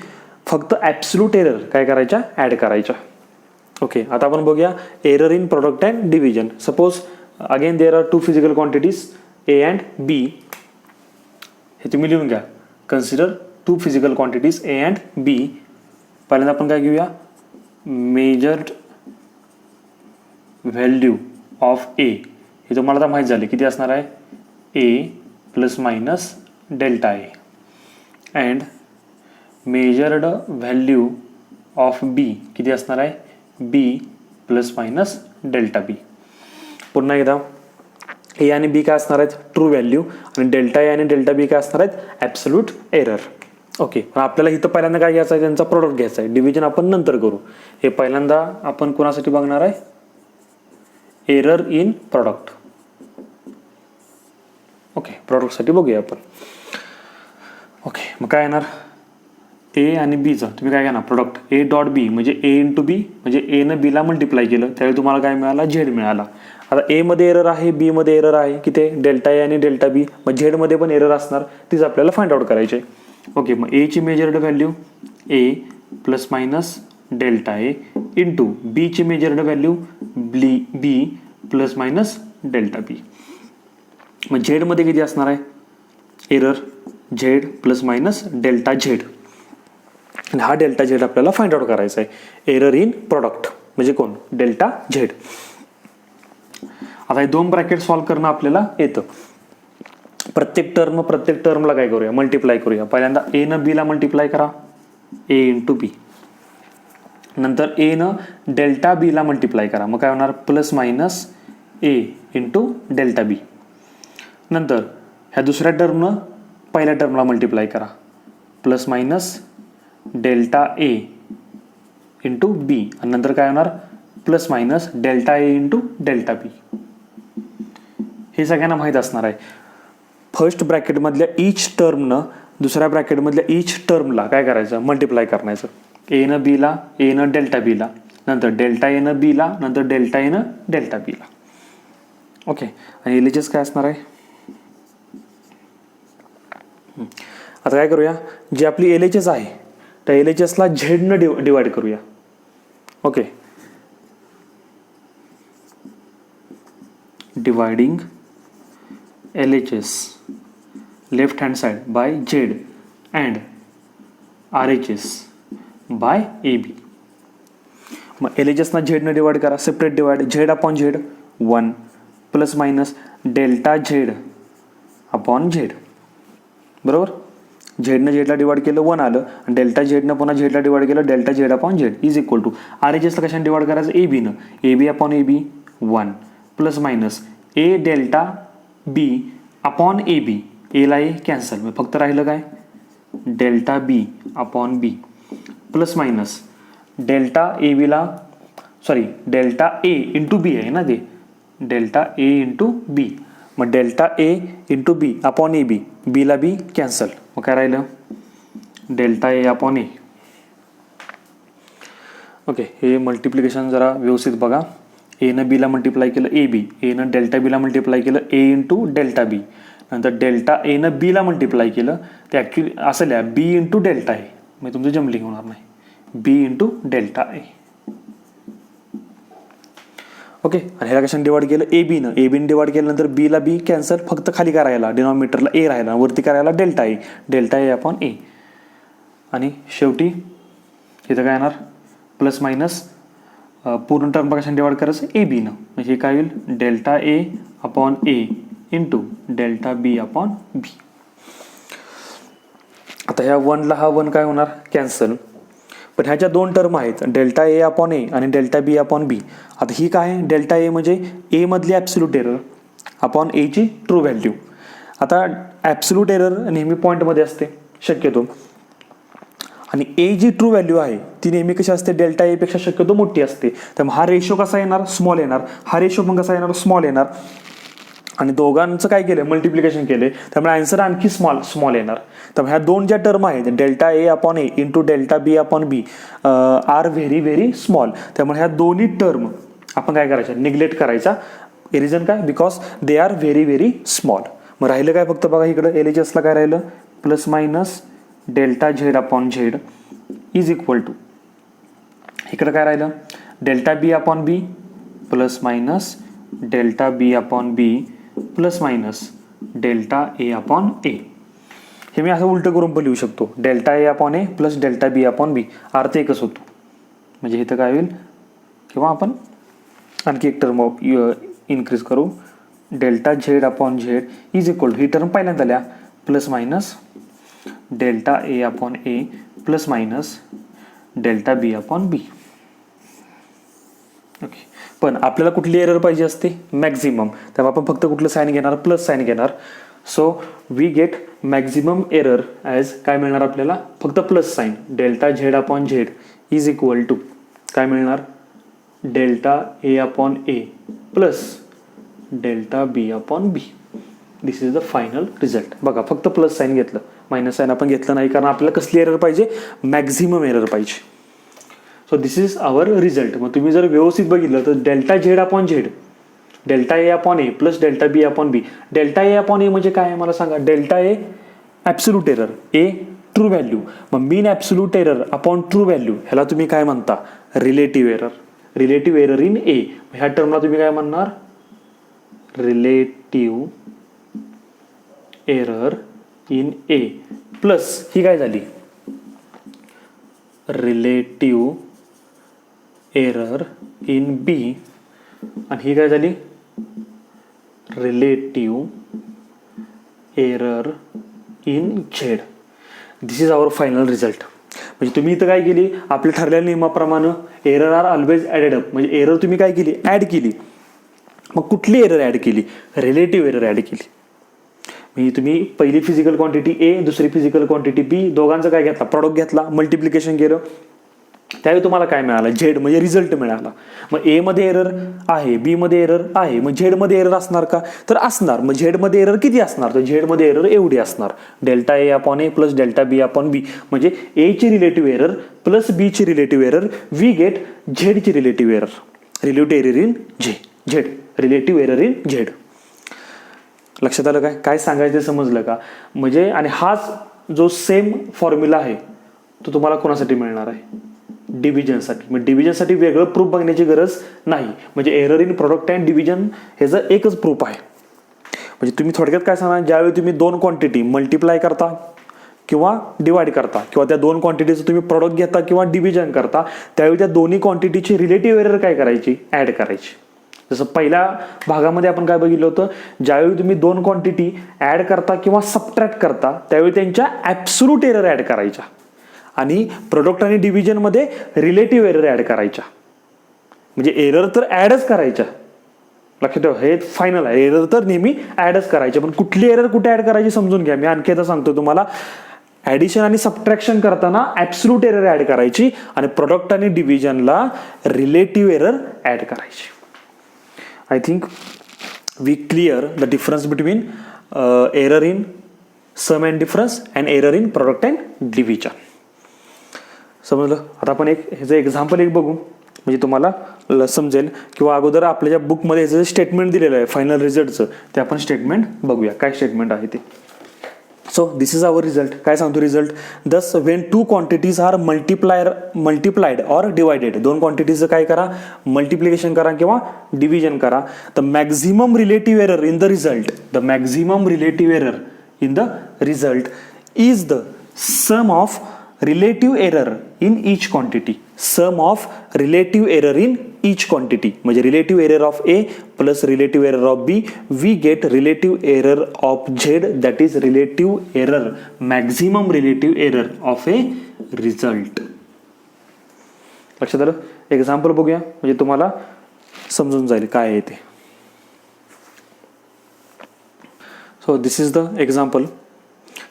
फक्त ॲब्सोल्यूट एरर काय करायच्या, ॲड करायच्या. ओके, आता आपण बघूया error in product and division. Suppose again there are two physical quantities A and B. हे तुम्ही लिहून घ्या. Consider two physical quantities A and B. पहिल्यांदा आपण काय घेऊया, मेजर्ड व्हॅल्यू ऑफ A. हे तुम्हाला आता माहीत झाले किती असणार आहे, A plus minus delta A and measured value of B किती असणार आहे, B plus minus delta B. पुन्हा एकदा ए आणि बी काय असणार आहेत, ट्रू व्हॅल्यू, आणि डेल्टा ए आणि डेल्टा बी काय असणार आहेत, ॲब्सोल्यूट एरर. ओके, पण आपल्याला इथं पहिल्यांदा काय घ्यायचं आहे, त्यांचा प्रोडक्ट घ्यायचा आहे. डिव्हिजन आपण नंतर करू. हे पहिल्यांदा आपण कोणासाठी बघणार आहे, एरर इन प्रॉडक्ट. ओके, प्रॉडक्टसाठी बघूया आपण. ओके, मग काय येणार, ए आणि बीचं तुम्ही काय घेणार, प्रोडक्ट ए डॉट बी म्हणजे ए इंटू बी, म्हणजे एनं बीला मल्टिप्लाय केलं त्यावेळी तुम्हाला काय मिळाला, झेड मिळाला. आता एमध्ये एरर आहे, बीमध्ये एरर आहे, किती डेल्टा ए आणि डेल्टा बी, मग झेडमध्ये पण एरर असणार, तीच आपल्याला फाइंड आउट करायची आहे. ओके, मग एची measured value A plus minus delta A into बीची measured value B plus minus delta बी. मग झेडमध्ये किती असणार आहे, error Z plus minus delta Z, आणि हा डेल्टा झेड आपल्याला फाइंड आउट करायचा आहे. एरर इन प्रॉडक्ट म्हणजे कोण, डेल्टा झेड. आता हे दोन ब्रॅकेट सॉल्व्ह करणं आपल्याला येतं. प्रत्येक टर्मला काय करूया, मल्टिप्लाय करूया. पहिल्यांदा ए न बीला मल्टिप्लाय करा, ए इंटू बी. नंतर ए न डेल्टा बीला मल्टिप्लाय करा, मग काय होणार, प्लस मायनस ए इंटू डेल्टा बी. नंतर ह्या दुसऱ्या टर्मनं पहिल्या टर्मला मल्टिप्लाय करा, plus minus delta A into बी, आणि नंतर काय होणार, plus minus delta A into delta बी. हे सगळ्यांना माहीत असणार आहे. फर्स्ट ब्रॅकेटमधल्या ईच टर्मनं दुसऱ्या ब्रॅकेटमधल्या ईच टर्मला काय करायचं, मल्टिप्लाय करायचं. एनं बीला, एनं डेल्टा बीला, नंतर डेल्टा एनं बीला, नंतर डेल्टा एनं डेल्टा बीला. ओके, आणि एलएचएस काय असणार आहे. आता काय करूया, जी आपली एलएचएस आहे त्या एलएचएसला झेडनं डिवाइड करूया. Okay, dividing LHS left hand side by Z and RHS by AB. मग LHS ना झेडनं डिवाइड करा, separate divide, Z upon Z 1 plus minus delta Z upon Z. बरोबर, झेडनं झेडला डिवाइड केलं 1 आलं, आणि डेल्टा झेडनं पुन्हा झेडला डिवाइड केलं, delta Z upon Z is equal to RHSला कशाने डिवाइड करायचं, AB नं, AB upon AB 1 plus minus A delta B upon A B, एला ए कॅन्सल, मग फक्त राहिलं काय, delta B upon B plus minus delta A बीला, sorry delta A into B आहे ना ते, डेल्टा ए इंटू बी, मग delta A into B upon A B, बीला बी कॅन्सल, मग काय राहिलं, delta A upon A. Okay, हे मल्टिप्लिकेशन जरा व्यवस्थित बघा. एनं बीला मल्टिप्लाय केलं ए बी, एनं डेल्टा बीला मल्टिप्लाय केलं ए इंटू डेल्टा बी, नंतर डेल्टा एनं बीला मल्टिप्लाय केलं ते ॲक्च्युली असं लिहा बी इंटू डेल्टा ए, म्हणजे तुमचं जम्बलिंग होणार नाही, बी इंटू डेल्टा ए. ओके, आणि ह्याला कशाने डिवाइड केलं, ए बीनं, ए बीनं डिवाइड केल्यानंतर बीला बी कॅन्सल, फक्त खाली काय राहिला, डिनॉमिनेटरला ए राहिला, वरती काय राहिला delta A, delta A upon ए. आणि शेवटी इथं काय येणार, प्लस मायनस पूर्ण टर्म कशाने डिवाइड करायचं, ए बीनं, म्हणजे काय होईल, delta A upon A into delta B upon बी. आता ह्या 1ला हा 1 काय होणार, कॅन्सल. पण ह्याच्या दोन टर्म आहेत, डेल्टा ए अपॉन ए आणि डेल्टा बी अपॉन बी. आता ही काय आहे, डेल्टा ए म्हणजे ए मधली ॲब्सोल्यूट एरर अपॉन एची ट्रू व्हॅल्यू. आता ॲब्सोल्यूट एरर नेहमी पॉईंटमध्ये असते शक्यतो, आणि ए जी ट्रू व्हॅल्यू आहे ती नेहमी कशी असते, डेल्टा ए पेक्षा शक्यतो मोठी असते. त्यामुळे हा रेशो कसा येणार, स्मॉल येणार, हा रेशो पण कसा येणार, स्मॉल येणार. आणि दोघांचं काय केलं, मल्टिप्लिकेशन केले, त्यामुळे आन्सर आणखी स्मॉल येणार. त्यामुळे ह्या दोन ज्या टर्म आहेत, delta A upon A into delta B upon B R very very small. त्यामुळे ह्या दोन्ही टर्म आपण काय करायच्या, निग्लेक्ट करायचा. रिझन काय, because they are very very small. मग राहिलं काय, फक्त बघा इकडं LHSला काय राहिलं, plus minus delta Z upon Z is equal to, इकडं काय राहिलं, delta B upon B plus minus delta B upon B plus minus delta A upon A. हे मी असं उलटं करून पण लिहू शकतो, delta A upon A plus delta B upon B, अर्थ एकच होतो. म्हणजे इथं काय होईल, किंवा आपण आणखी एक टर्म इन्क्रीज करू, delta Z upon Z is equal to, ही टर्म पहिल्यांदा लिहा, plus minus delta A upon A plus minus delta B upon B. Okay, पण आपल्याला कुठली एरर पाहिजे असते, मॅक्झिमम. त्यामुळे आपण फक्त कुठलं साईन घेणार, प्लस साईन घेणार. So we get maximum error as काय मिळणार आपल्याला, फक्त plus sign, delta Z upon Z is equal to काय मिळणार, delta A upon A plus delta B upon B. This is the final result. बघा फक्त plus sign घेतलं, minus sign आपण घेतलं नाही, कारण आपल्याला कसली एरर पाहिजे, मॅक्झिमम एरर पाहिजे. So this is our result. मग तुम्ही जर व्यवस्थित बघितलं तर delta Z upon Z, delta A upon A plus delta B upon B. Delta A upon A म्हणजे काय आहे मला सांगा, delta A absolute error, A true value, मग mean absolute error upon true value ह्याला तुम्ही काय म्हणता, relative error. Relative error in A, ह्या टर्मला तुम्ही काय म्हणणार, relative error in A plus ही काय झाली, रिलेटिव्ह एरर इन बी, आणि ही काय झाली, relative error in Z. This is our final result. म्हणजे तुम्ही इथं काय केली, आपल्या ठरलेल्या नियमाप्रमाणे error are always added up, म्हणजे एरर तुम्ही काय केली, ॲड केली. मग कुठली एरर ॲड केली, रिलेटिव्ह एरर ॲड केली. म्हणजे तुम्ही पहिली फिजिकल क्वांटिटी ए, दुसरी फिजिकल क्वांटिटी बी, दोघांचं काय घेतला, प्रॉडक्ट घेतला, मल्टिप्लिकेशन केलं, त्यावेळी तुम्हाला काय मिळालं, झेड म्हणजे रिझल्ट मिळाला. मग ए मध्ये एरर आहे, बी मध्ये एरर आहे, मग झेड मध्ये एरर असणार का, तर असणार. मग झेड मध्ये एरर किती असणार, तर झेड मध्ये एरर एवढी असणार, delta A upon A plus delta B upon B. म्हणजे ए ची रिलेटिव्ह एरर प्लस बी ची relative error, we get Z ची relative error. Relative error in Z, relative error in Z. लक्षात आलं काय, काय सांगायचं समजलं का. म्हणजे आणि हाच जो सेम फॉर्म्युला आहे तो तुम्हाला कोणासाठी मिळणार आहे, डिव्हिजनसाठी. मग डिव्हिजनसाठी वेगळं प्रूफ बघण्याची गरज नाही. म्हणजे error in product and division ह्याचं एकच प्रूफ आहे. म्हणजे तुम्ही थोडक्यात काय सांगा, ज्यावेळी तुम्ही दोन क्वांटिटी मल्टिप्लाय करता किंवा डिवाइड करता, किंवा त्या दोन क्वांटिटीचं तुम्ही प्रोडक्ट घेता किंवा डिव्हिजन करता, त्यावेळी त्या दोन्ही क्वांटिटीची रिलेटिव्ह एरर काय करायची, ॲड करायची. जसं पहिल्या भागामध्ये आपण काय बघितलं होतं, ज्यावेळी तुम्ही दोन क्वांटिटी ॲड करता किंवा सबट्रॅक्ट करता त्यावेळी त्यांच्या ॲब्सोल्यूट एरर ॲड करायच्या, आणि प्रोडक्ट आणि डिव्हिजनमध्ये रिलेटिव्ह एरर ॲड करायच्या. म्हणजे एरर तर ॲडच करायच्या, लक्षात ठेवा, हे फायनल आहे. एरर तर नेहमी ॲडच करायचे, पण कुठली एरर कुठे ॲड करायची समजून घ्या. मी आणखी आता सांगतो तुम्हाला, ॲडिशन आणि सबट्रॅक्शन करताना ॲब्सोल्यूट एरर ॲड करायची, आणि प्रोडक्ट आणि डिव्हिजनला रिलेटिव्ह एरर ॲड करायची. I think we clear the difference between error in sum and difference and error in product and division. समजलं. आता आपण एक ह्याचं एक्झाम्पल एक बघू, म्हणजे तुम्हाला समजेल. किंवा अगोदर आपल्या ज्या बुकमध्ये ह्याचं स्टेटमेंट दिलेलं आहे फायनल रिझल्टचं, ते आपण स्टेटमेंट बघूया काय स्टेटमेंट आहे ते. So this is our result. काय सांगतो result, thus when two quantities are multiplied or divided, दोन क्वांटिटीचं काय करा, मल्टिप्लिकेशन करा किंवा डिव्हिजन करा. The maximum relative error in the result, the maximum relative error in the result is the sum of relative error in each quantity. Sum of relative error in each quantity, म्हणजे relative error of A plus relative error of B, we get relative error of Z, that is relative error, maximum relative error of a result. लक्षात आलं. Example बघूया, म्हणजे तुम्हाला समजून जाईल काय आहे ते. So this is the example.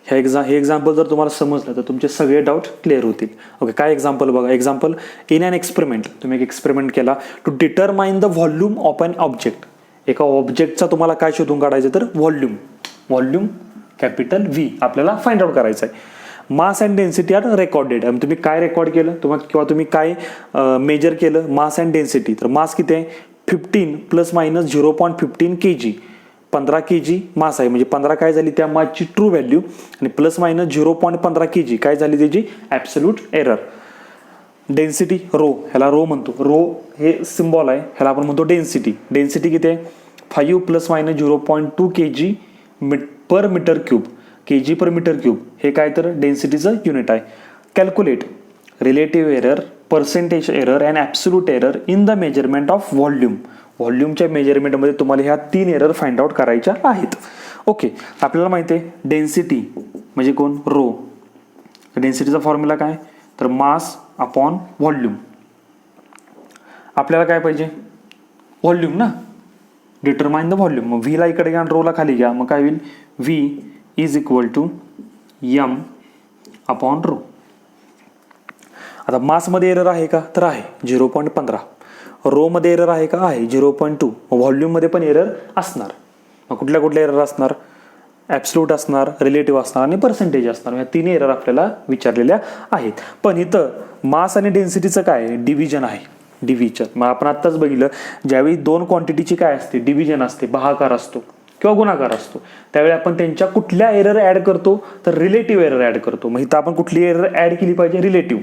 हे एक्झाम्पल जर तुम्हाला समजलं तर तुमचे सगळे डाऊट क्लिअर होतील. ओके, काय एक्झाम्पल बघा. एक्झाम्पल, इन अन एक्सपेरिमेंट, तुम्ही एक एक्सपेरिमेंट केला to determine the volume of an object. एका ऑब्जेक्टचा तुम्हाला काय शोधून काढायचं, तर व्हॉल्यूम कॅपिटल व्ही आपल्याला फाइंड आउट करायचं आहे. Mass and density are recorded. तुम्ही काय रेकॉर्ड केलं किंवा तुम्ही काय मेजर केलं, मास अँड डेन्सिटी. तर मास किती आहे, 15 प्लस मायनस 0.15 kg, 15 kg मास आहे. म्हणजे 15 काय झाली त्या मासची ट्रू व्हॅल्यू, आणि प्लस मायनस 0.15 kg काय झाली त्याची ॲब्सोल्यूट एरर. डेन्सिटी रो, ह्याला रो म्हणतो, रो हे सिम्बॉल आहे, ह्याला आपण म्हणतो डेन्सिटी. डेन्सिटी किती आहे, 5 प्लस मायनस 0.2 kg पर मीटर क्यूब, kg पर मीटर क्यूब हे काय, तर डेन्सिटीचं युनिट आहे. Calculate relative error, percentage error and absolute error in the measurement of volume. व्हॉल्यूमच्या मेजरमेंटमध्ये तुम्हाला ह्या 3 एरर फाइंड आउट करायच्या आहेत. ओके, आपल्याला माहिती आहे डेन्सिटी म्हणजे कोण, रो. डेन्सिटीचा फॉर्म्युला काय, तर मास अपॉन व्हॉल्यूम. आपल्याला काय पाहिजे, व्हॉल्यूम ना. Determine the volume. मग व्हीला इकडे घ्या आणि रोला खाली घ्या, मग काय होईल, V is equal to M upon rho. आता मासमध्ये एरर आहे का, तर आहे 0.15. रोमध्ये एरर आहे का, आहे 0.2. व्हॉल्यूममध्ये पण एरर असणार. मग कुठल्या कुठल्या एरर असणार, ॲब्सोल्यूट असणार, रिलेटिव्ह असणार आणि पर्सेंटेज असणार. या तिन्ही एरर आपल्याला विचारलेल्या आहेत. पण इथं मास आणि डेन्सिटीचं काय डिव्हिजन आहे, डिव्हिजन. मग आपण आत्ताच बघितलं, ज्यावेळी दोन क्वांटिटीची काय असते, डिव्हिजन असते, भागाकार असतो किंवा गुणाकार असतो, त्यावेळी आपण त्यांच्या कुठल्या एरर ॲड करतो, तर रिलेटिव्ह एरर ॲड करतो. मग इथं आपण कुठली एरर ॲड केली पाहिजे, रिलेटिव्ह.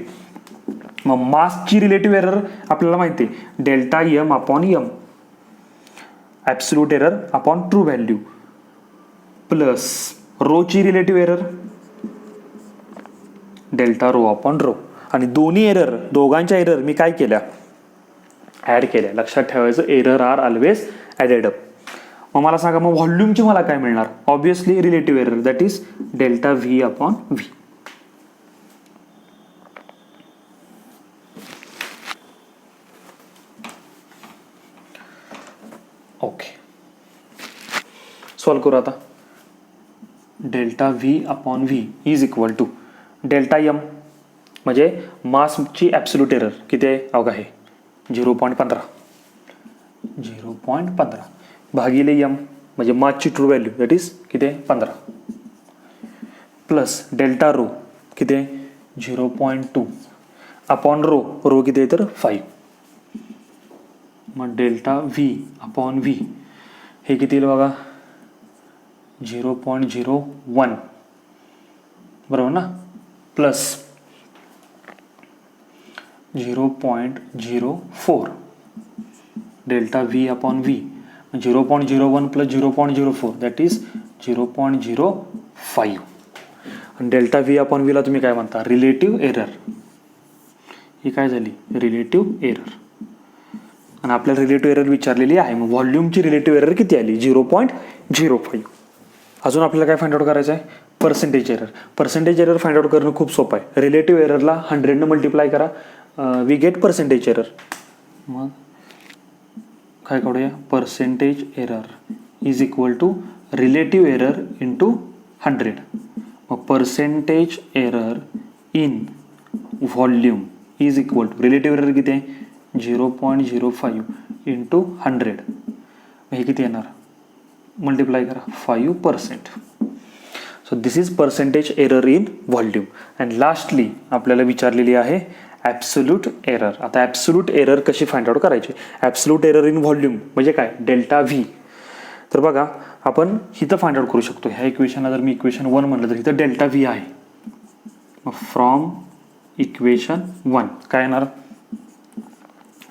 मग मासची रिलेटिव्ह एरर आपल्याला माहिती आहे, delta M upon M, absolute error upon true value, plus रोची relative error delta rho upon rho. आणि दोन्ही एरर, दोघांच्या एरर मी काय केल्या, ॲड केल्या. लक्षात ठेवायचं, error are always added up. मग मला सांगा, मग व्हॉल्यूमची मला काय मिळणार, obviously relative error, that is delta V upon V. Okay, solve करू आता. Delta V upon V is equal to delta M म्हणजे मासची ॲब्सोल्यूट एरर किती आहे, अवघा आहे 0.15, 0.15 भागिले एम म्हणजे मासची ट्रू व्हॅल्यू दॅट इज किती आहे 15, प्लस डेल्टा रो किती आहे 0.2 अपॉन रो, रो किती आहे तर 5. मग डेल्टा व्ही अपॉन व्ही हे किती येईल बघा, 0.01 बरोबर ना, plus 0.04 delta V upon V, 0.01 plus 0.04 that is 0.05. आणि डेल्टा व्ही अपॉन व्हीला तुम्ही काय म्हणता, रिलेटिव्ह एरर. ही काय झाली, रिलेटिव्ह एरर. आणि आपल्याला रिलेटिव्ह एरर विचारलेली आहे. मग व्हॉल्यूमची रिलेटिव्ह एरर किती आली, 0.05. अजून आपल्याला काय फाइंड आउट करायचं आहे, percentage error. Percentage error find out करणं खूप सोपं आहे. रिलेटिव्ह एररला 100 मल्टिप्लाय करा, वी गेट पर्सेंटेज एरर. मग काय काढूया, percentage error is equal to relative error into 100. मग percentage error in volume is equal to relative error किती आहे 0.05 इंटू 100. हे किती येणार, मल्टिप्लाय करा 5%. So this is percentage error in volume. And lastly आपल्याला विचारलेली आहे ॲब्सोल्यूट एरर. आता ॲब्सोल्यूट एरर कशी फाइंड आउट करायची, ॲब्सोल्यूट एरर इन व्हॉल्यूम म्हणजे काय, डेल्टा व्ही. तर बघा आपण इथं फाइंड आउट करू शकतो. ह्या इक्वेशनला जर मी इक्वेशन 1 म्हणलं तर इथं डेल्टा व्ही आहे. मग फ्रॉम इक्वेशन 1 काय येणार,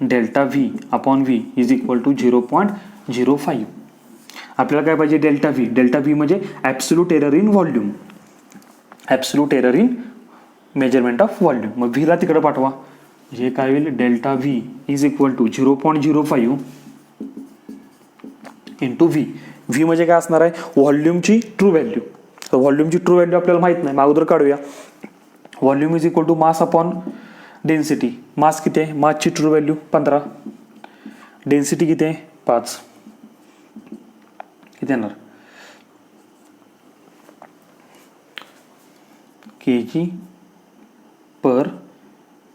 delta V upon V is equal to 0.05. आपल्याला काय पाहिजे, डेल्टा व्ही. डेल्टा व्ही म्हणजे absolute error in volume, absolute error in measurement of volume. मग व्हीला तिकडे पाठवा, जे काय होईल, delta V is equal to 0.05 into V. V म्हणजे काय असणार आहे, व्हॉल्यूमची ट्रू व्हॅल्यू. तर व्हॉल्यूमची ट्रू व्हॅल्यू आपल्याला माहित नाही, मग अगोदर काढूया. Volume is equal to mass upon density. Mass किती आहे, मासची ट्रू व्हॅल्यू 15, डेन्सिटी किती आहे 5, किती येणार kg पर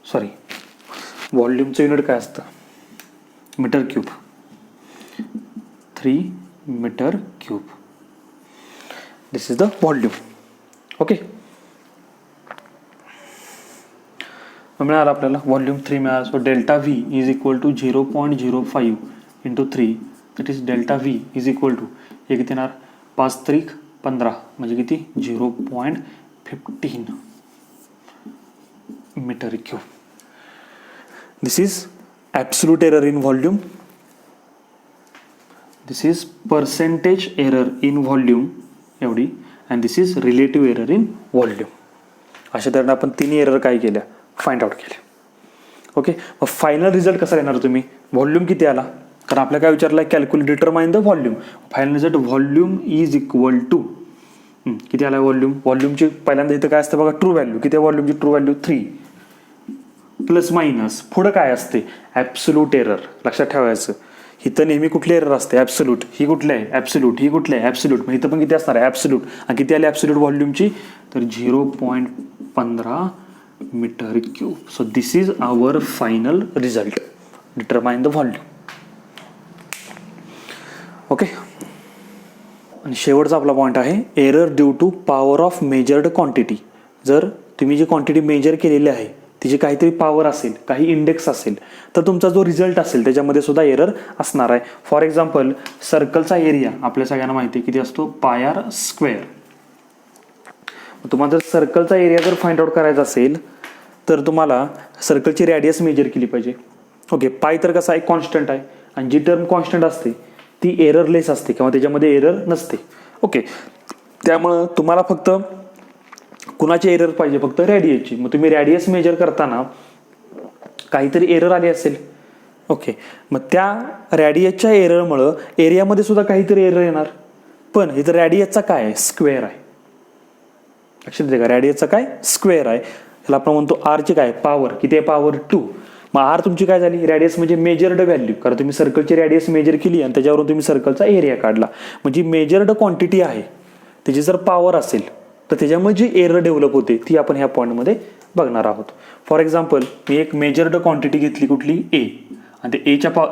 सॉरी व्हॉल्यूमचं युनिट काय असतं, metre cube, 3 metre cube. This is the volume. Okay, मिळालं आपल्याला व्हॉल्यूम 3 मिळाला. So delta V is equal to 0.05 into 3 that is delta V is equal to हे किती येणार 5 त्रिक 15 म्हणजे किती 0.15 metre cube. This is absolute error in volume, this is percentage error in volume एवढी, and this is relative error in volume. अशा तऱ्हेने आपण तिन्ही एरर काय केल्या, फाइंड आउट केले. ओके, मग फायनल रिझल्ट कसा येणार तुम्ही, व्हॉल्यूम किती आला, कारण आपल्याला काय विचारलं आहे, calculate determine the volume. Final result volume is equal to किती आला व्हॉल्यूम. व्हॉल्यूमची पहिल्यांदा इथं काय असतं बघा, ट्रू व्हॅल्यू किती आहे, व्हॉल्यूमची ट्रू व्हॅल्यू 3 प्लस मायनस पुढं काय असते, ॲब्सोल्यूट एरर. लक्षात ठेवायचं इथं नेहमी कुठली एरर असते? ॲब्सोल्यूट. ही कुठली आहे? ॲब्सोल्यूट. ही कुठली आहे? ॲब्सोल्यूट. मग इथं पण किती असणार आहे? ॲब्सोल्यूट. आणि किती आले ॲब्सोल्यूट व्हॉल्यूमची? तर 0.15 metre cube. So this is our final result. Determine the volume. Okay. आणि शेवटचा आपला पॉईंट आहे error due to power of measured quantity. जर तुम्ही जी क्वांटिटी मेजर केलेली आहे तिची काहीतरी पॉवर असेल, काही इंडेक्स असेल, तर तुमचा जो रिझल्ट असेल त्याच्यामध्ये सुद्धा एरर असणार आहे. फॉर एक्झाम्पल सर्कलचा एरिया आपल्या सगळ्यांना माहिती आहे किती असतो? Pi square. तुम्हाला जर सर्कलचा एरिया जर फाइंड आउट करायचा असेल तर तुम्हाला सर्कलची रेडियस मेजर केली पाहिजे. ओके. पाय तर कसा आहे? कॉन्स्टंट आहे. आणि जी टर्म कॉन्स्टंट असते ती एररलेस असते किंवा त्याच्यामध्ये एरर नसते. ओके. त्यामुळं तुम्हाला फक्त कुणाची एरर पाहिजे? फक्त रेडियसची. मग तुम्ही रेडियस मेजर करताना काहीतरी एरर आली असेल. ओके. मग त्या रेडियसच्या एररमुळं एरियामध्ये सुद्धा काहीतरी एरर येणार. पण इथं रेडियसचा काय आहे? स्क्वेअर आहे. लक्षात येते का? रेडियसचा काय? स्क्वेअर आहे. त्याला आपण म्हणतो आरची काय? पॉवर. किती आहे? पॉवर 2. मग आर तुमची काय झाली? रेडियस म्हणजे मेजर्ड व्हॅल्यू. कारण तुम्ही सर्कलची रेडियस मेजर केली आणि त्याच्यावरून तुम्ही सर्कलचा एरिया काढला. म्हणजे मेजर्ड क्वांटिटी आहे त्याची जर पॉवर असेल तर त्याच्यामुळे जी एरर डेव्हलप होते ती आपण ह्या पॉईंटमध्ये बघणार आहोत. फॉर एक्झाम्पल मी एक मेजर्ड क्वांटिटी घेतली कुठली? ए. आणि ते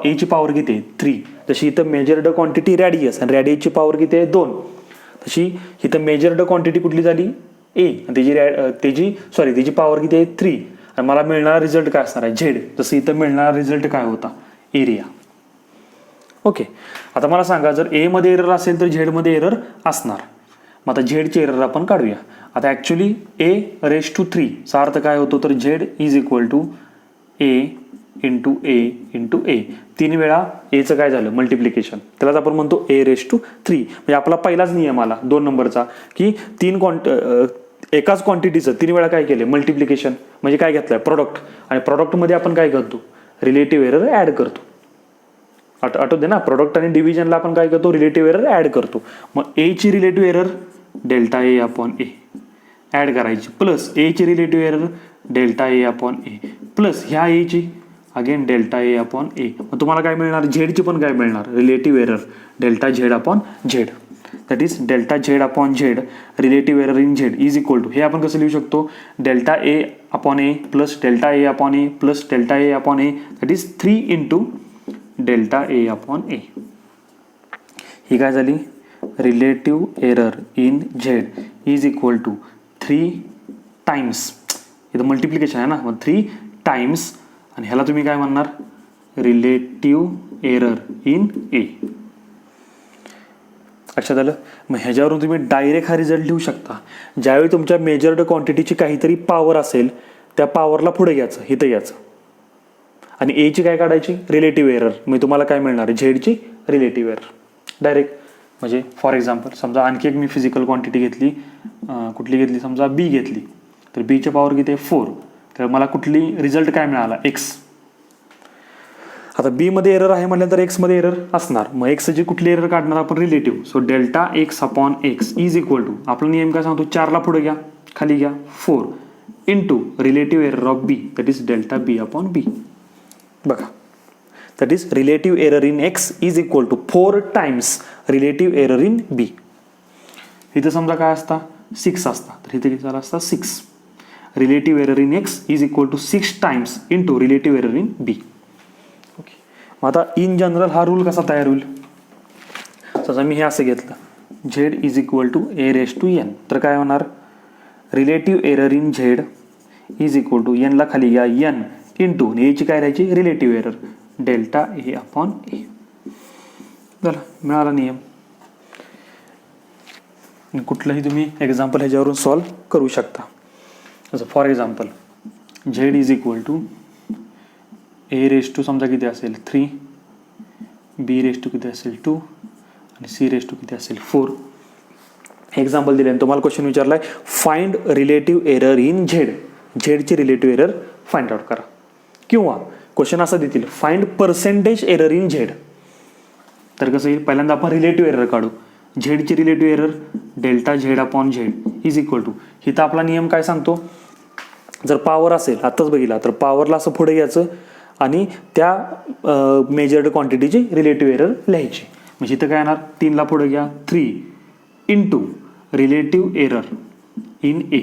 एची पॉवर किती आहे? 3. जशी इथं मेजर्ड क्वांटिटी रेडियस आणि रेडियसची पॉवर किती आहे? 2. तशी इथं मेजर्ड क्वांटिटी कुठली झाली? ए. आणि त्याची पॉवर किती आहे? 3. आणि मला मिळणारा रिझल्ट काय असणार आहे? झेड. जसं इथं मिळणारा रिझल्ट काय होता? एरिया. ओके. आता मला सांगा जर ए मध्ये एरर असेल तर झेड मध्ये एरर असणार. मग आता झेडची एरर आपण काढूया. आता ॲक्च्युली ए रेस टू 3 चा अर्थ काय होतो? तर Z is equal to A into A into A. 3 वेळा एचं काय झालं? मल्टिप्लिकेशन. त्यालाच आपण म्हणतो ए रेस टू 3. म्हणजे आपला पहिलाच नियम आला 2 नंबरचा की एकाच क्वांटिटीचं 3 वेळा काय केलं? मल्टिप्लिकेशन. म्हणजे काय घेतलंय? प्रॉडक्ट. आणि प्रॉडक्टमध्ये आपण काय करतो? रिलेटिव्ह एरर ॲड करतो. आठवते ना? प्रॉडक्ट आणि डिव्हिजनला आपण काय करतो? रिलेटिव्ह एरर ॲड करतो. मग एची relative error delta A upon A add करायची, प्लस एची relative error delta A upon A, plus ह्या एची again delta A upon A. मग तुम्हाला काय मिळणार? झेडची पण काय मिळणार? Relative error delta Z upon Z. That is delta Z upon Z relative error in Z is equal to, हे आपण कसं लिहू शकतो? Delta A upon A plus delta A upon A plus delta A upon A. That is 3 into delta A upon A. ही काय झाली? Relative error in Z is equal to 3 times, इथं multiplication आहे ना, मग 3 टाइम्स आणि ह्याला तुम्ही काय म्हणणार? रिलेटिव्ह एरर इन ए. लक्षात आलं? मग ह्याच्यावरून तुम्ही डायरेक्ट हा रिझल्ट लिहू शकता. ज्यावेळी तुमच्या मेजर्ड क्वांटिटीची काहीतरी पॉवर असेल त्या पॉवरला पुढे घ्यायचं, इथं घ्यायचं आणि एची काय काढायची? Relative error. मग तुम्हाला काय मिळणार आहे? झेडची रिलेटिव्ह एरर डायरेक्ट. म्हणजे फॉर एक्झाम्पल समजा आणखी एक मी फिजिकल क्वांटिटी घेतली, कुठली घेतली? समजा बी घेतली, तर बीची पॉवर किती आहे? 4. तर मला कुठली रिझल्ट काय मिळाला? एक्स. आता बी मध्ये एरर आहे म्हटलं तर एक्स मध्ये एरर असणार. मग एक्सची कुठली एरर काढणार आपण? Relative. So delta X upon X is equal to, आपला नियम काय सांगतो? 4ला पुढे घ्या, खाली घ्या 4 into relative error of B that is delta B upon B. बघा, that is relative error in X is equal to 4 times relative error in B. इथं समजा काय असता? 6 असता, तर इथे किती झाला असता? 6. Relative error in X is equal to 6 times into relative error in B. Okay. मग आता इन जनरल हा रूल कसा तयार होईल? समजा मी हे असं घेतलं, Z is equal to A raise to N, तर काय होणार? Relative error in Z is equal to एनला खाली घ्या एन इंटू एची काय राहायची? Relative error delta A upon A. झालं, मिळाला नियम. कुठलंही तुम्ही एक्झाम्पल ह्याच्यावरून सॉल्व्ह करू शकता. जसं for example Z is equal to A raise to समजा किती असेल? 3, बी रेस टू किती असेल? 2 आणि सी रेस टू किती असेल? 4. एक्झाम्पल दिले आणि तुम्हाला क्वेश्चन विचारलाय find relative error in Z. झेडची रिलेटिव्ह एरर फाइंड आउट करा. किंवा क्वेश्चन असं देतील find percentage error in Z. तर कसं येईल? पहिल्यांदा आपण रिलेटिव्ह एरर काढू. झेडची relative error delta Z upon Z is equal to, इथं आपला नियम काय सांगतो? जर पॉवर असेल, आत्ताच बघितला, तर पॉवरला असं पुढे घ्यायचं आणि त्या मेजर्ड क्वांटिटीची रिलेटिव्ह एरर लिहायची. म्हणजे इथं काय येणार, 3ला पुढे घ्या, 3 into relative error in A.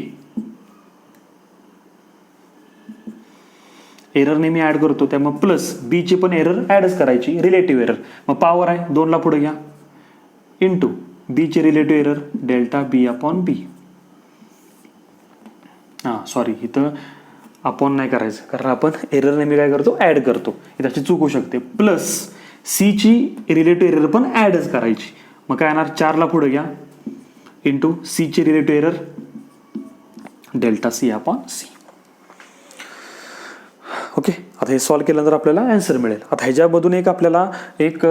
Error नेहमी ॲड करतो त्यामुळे प्लस बीची पण एरर ॲडच करायची, रिलेटिव्ह एरर. मग पॉवर आहे 2ला पुढे घ्या, इंटू बीची relative error delta B upon बी. सॉरी, इथं अपॉन नाही करायचं कारण आपण एरर नेहमी काय करतो, ॲड करतो. इथं अशी चूक होऊ शकते. प्लस सीची रिलेटिव्ह एरर पण ॲडच करायची. मग काय येणार, 4ला पुढे घ्या, इंटू सीची relative error delta C upon C. Okay, आता हे सॉल्व्ह केल्यानंतर आपल्याला आन्सर मिळेल. आता ह्याच्यामधून एक आपल्याला एक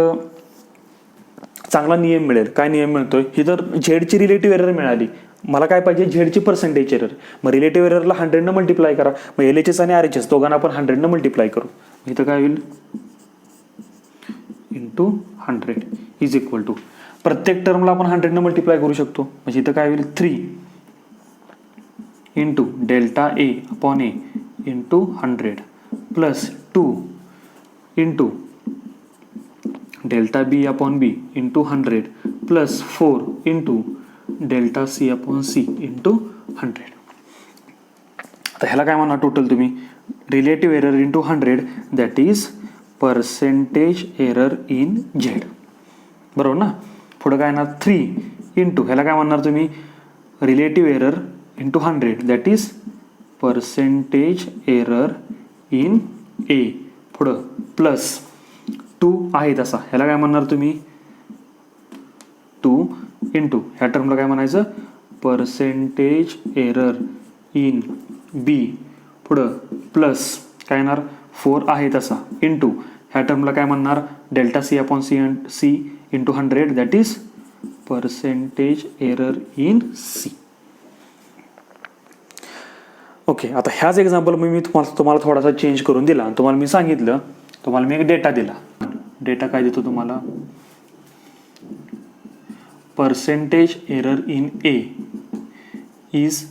चांगला नियम मिळेल. काय नियम मिळतोय, ही जर झेडची रिलेटिव्ह एरर मिळाली, मला काय पाहिजे, झेडची पर्सेंटेज एरर. मग रिलेटिव्ह एररला 100 मल्टिप्लाय करा. मग LHS आणि RHS दोघांना आपण 100 मल्टिप्लाय करू. इथं काय होईल, इंटू 100 इज इक्वल टू, प्रत्येक टर्मला आपण 100 मल्टिप्लाय करू शकतो. म्हणजे इथं काय होईल, 3 into delta A upon A into 100 plus 2 into delta B upon B into 100 plus 4 into delta C upon C into 100. आता ह्याला काय म्हणा टोटल तुम्ही, relative error into 100 that is percentage error in Z. बरोबर ना. पुढं काय येणार, 3 इंटू ह्याला काय म्हणणार तुम्ही, relative error into 100 that is percentage error in A. पुढं प्लस 2 आहे तसा, ह्याला काय म्हणणार तुम्ही, 2 इंटू ह्या टर्मला काय म्हणायचं, पर्सेंटेज एरर इन बी. पुढं प्लस काय येणार, 4 आहे तसा इंटू ह्या टर्मला काय म्हणणार, delta C upon C into 100 that is percentage error in C. Okay, आता ह्याच एक्झाम्पल मी तुम्हाला थोडासा चेंज करून दिला. तुम्हाला मी सांगितलं, तुम्हाला मी एक डेटा दिला. डेटा काय देतो तुम्हाला, percentage error in A is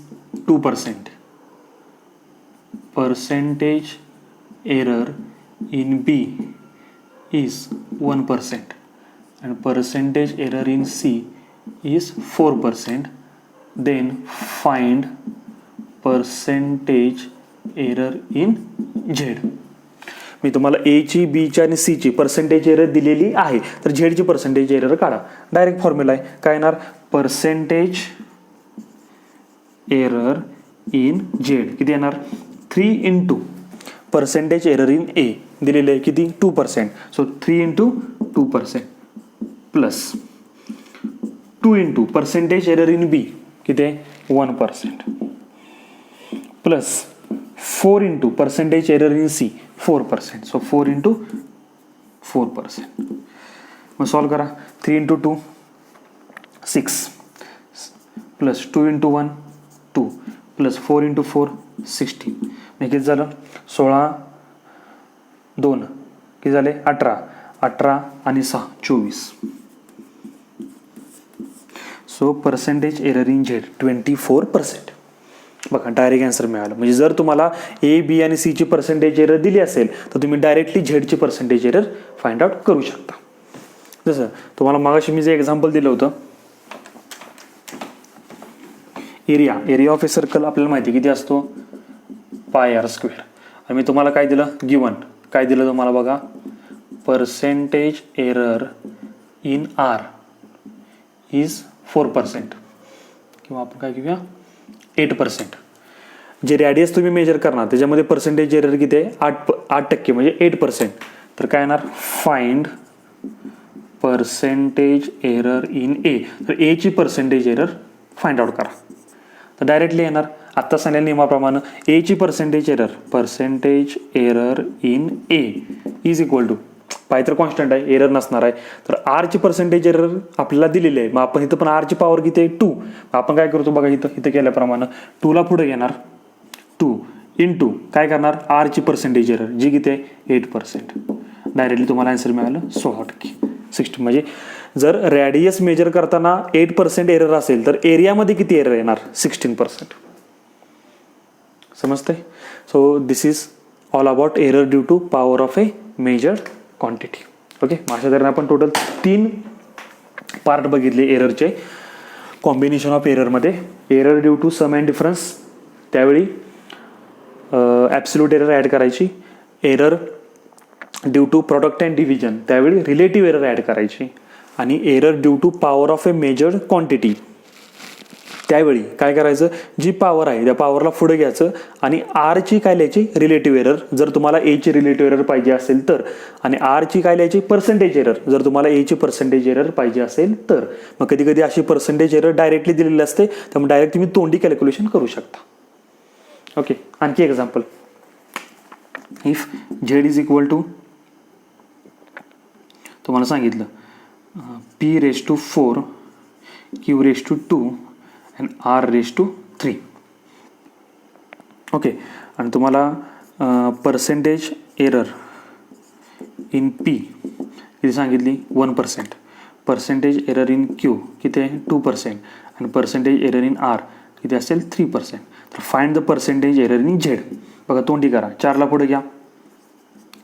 2%, percentage error in B is 1% and percentage error in C is 4%. Then find percentage error in Z. मी तुम्हाला एची, बीची आणि सीची पर्सेंटेज एरर दिलेली आहे, तर झेडची पर्सेंटेज एरर काढा. डायरेक्ट फॉर्म्युला आहे, काय येणार, पर्सेंटेज एरर इन झेड किती येणार, 3 into percentage error in A दिलेले आहे किती, 2%. So 3 into 2% plus 2 into percentage error in B किती आहे, 1% plus 4 into percentage error in C 4%. So 4 into 4%. मग सॉल्व करा. 3 into 2 6 plus 2 into 1 2 plus 4 into 4 16. मग किती झालं, 16 2 किती झाले, 18 आणि 6 24. So percentage error in Z 24%. बघा, डायरेक्ट आन्सर मिळालं. म्हणजे जर तुम्हाला ए, बी आणि सीची पर्सेंटेज एरर दिली असेल तर तुम्ही डायरेक्टली झेडची पर्सेंटेज एरर फाइंड आउट करू शकता. जसं तुम्हाला मागाशी मी जे एक्झाम्पल दिलं होतं, एरिया ऑफ ए सर्कल आपल्याला माहिती किती असतो, πr². आणि मी तुम्हाला काय दिलं, गिवन काय दिलं तुम्हाला बघा, percentage error in R is 4%, किंवा आपण काय घेऊया 8%. जे रॅडियस तुम्ही मेजर करणार त्याच्यामध्ये पर्सेंटेज एरर किती आहे, 8% म्हणजे 8%. तर काय येणार, फाइंड पर्सेंटेज एरर इन ए. तर एची पर्सेंटेज एरर फाइंड आउट करा. तर डायरेक्टली येणार, आत्ता सांगलेल्या नियमाप्रमाणे एची percentage error in A is equal to, pi तर कॉन्स्टंट आहे, एरर नसणार आहे. तर आरची पर्सेंटेज एरर आपल्याला दिलेली आहे. मग आपण इथं पण आरची पॉवर किती आहे, 2. आपण काय करतो बघा, इथं केल्याप्रमाणे 2ला पुढे घेणार, 2 इंटू काय करणार, आरची पर्सेंटेज एरर जी किती आहे 8%. डायरेक्टली तुम्हाला आन्सर मिळालं 16%. 60 म्हणजे जर रॅडियस मेजर करताना 8% एरर असेल तर एरियामध्ये किती एरर येणार, 16%. समजतंय. So this is all about error due to power of a measured quantity. Okay, अशा तऱ्हेने आपण टोटल 3 पार्ट बघितले एररचे. कॉम्बिनेशन ऑफ एररमध्ये error due to sum and difference, त्यावेळी ॲब्सोल्यूट एरर ॲड करायची. Error due to product and division, त्यावेळी relative error add करायची. आणि error due to power of a measured quantity, त्यावेळी काय करायचं, जी पॉवर आहे त्या पॉवरला पुढे घ्यायचं आणि आरची काय लिहायची, रिलेटिव्ह एरर. जर तुम्हाला एची रिलेटिव्ह एरर पाहिजे असेल तर, आणि आरची काय लिहायची, पर्सेंटेज एरर. जर तुम्हाला एची पर्सेंटेज एरर पाहिजे असेल तर. मग कधी कधी अशी पर्सेंटेज एरर डायरेक्टली दिलेली असते, त्यामुळे डायरेक्ट तुम्ही तोंडी कॅल्क्युलेशन करू शकता. ओके, आणखी example. If Z is equal to, तुम्हाला सांगितलं P raise to 4, Q raise to 2 and r raised to 3. Okay, आणि तुम्हाला पर्सेंटेज एरर इन पी किती सांगितली, 1%. पर्सेंटेज एरर इन क्यू किती आहे, 2%. आणि पर्सेंटेज एरर इन आर किती असेल, 3%. तर find the percentage error in Z. बघा तोंडी करा, 4ला पुढे घ्या,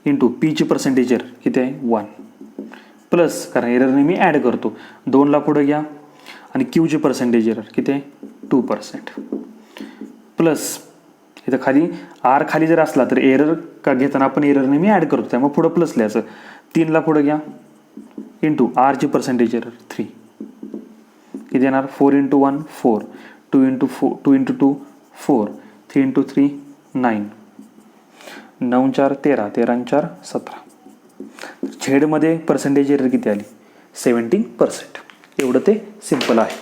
इंटू पीची पर्सेंटेज एरर किती आहे, 1, प्लस कारण एररने मी ॲड करतो, 2ला पुढे घ्या, आणि क्यूची पर्सेंटेज एरर किती आहे, 2%, प्लस इथं खाली आर खाली जर असला तर एरर का घेताना आपण एररने मी ॲड करतो, त्यामुळे पुढं प्लस लिहायचं. 3ला पुढे घ्या, इंटू आरची पर्सेंटेज एरर 3 किती येणार, 4 × 1 4, 2 × 2 4, 3 × 3 9, 9 × 4 13, 13 × 4 17. झेडमध्ये पर्सेंटेज एरर किती आली, 17%. एवढं ते सिम्पल आहे.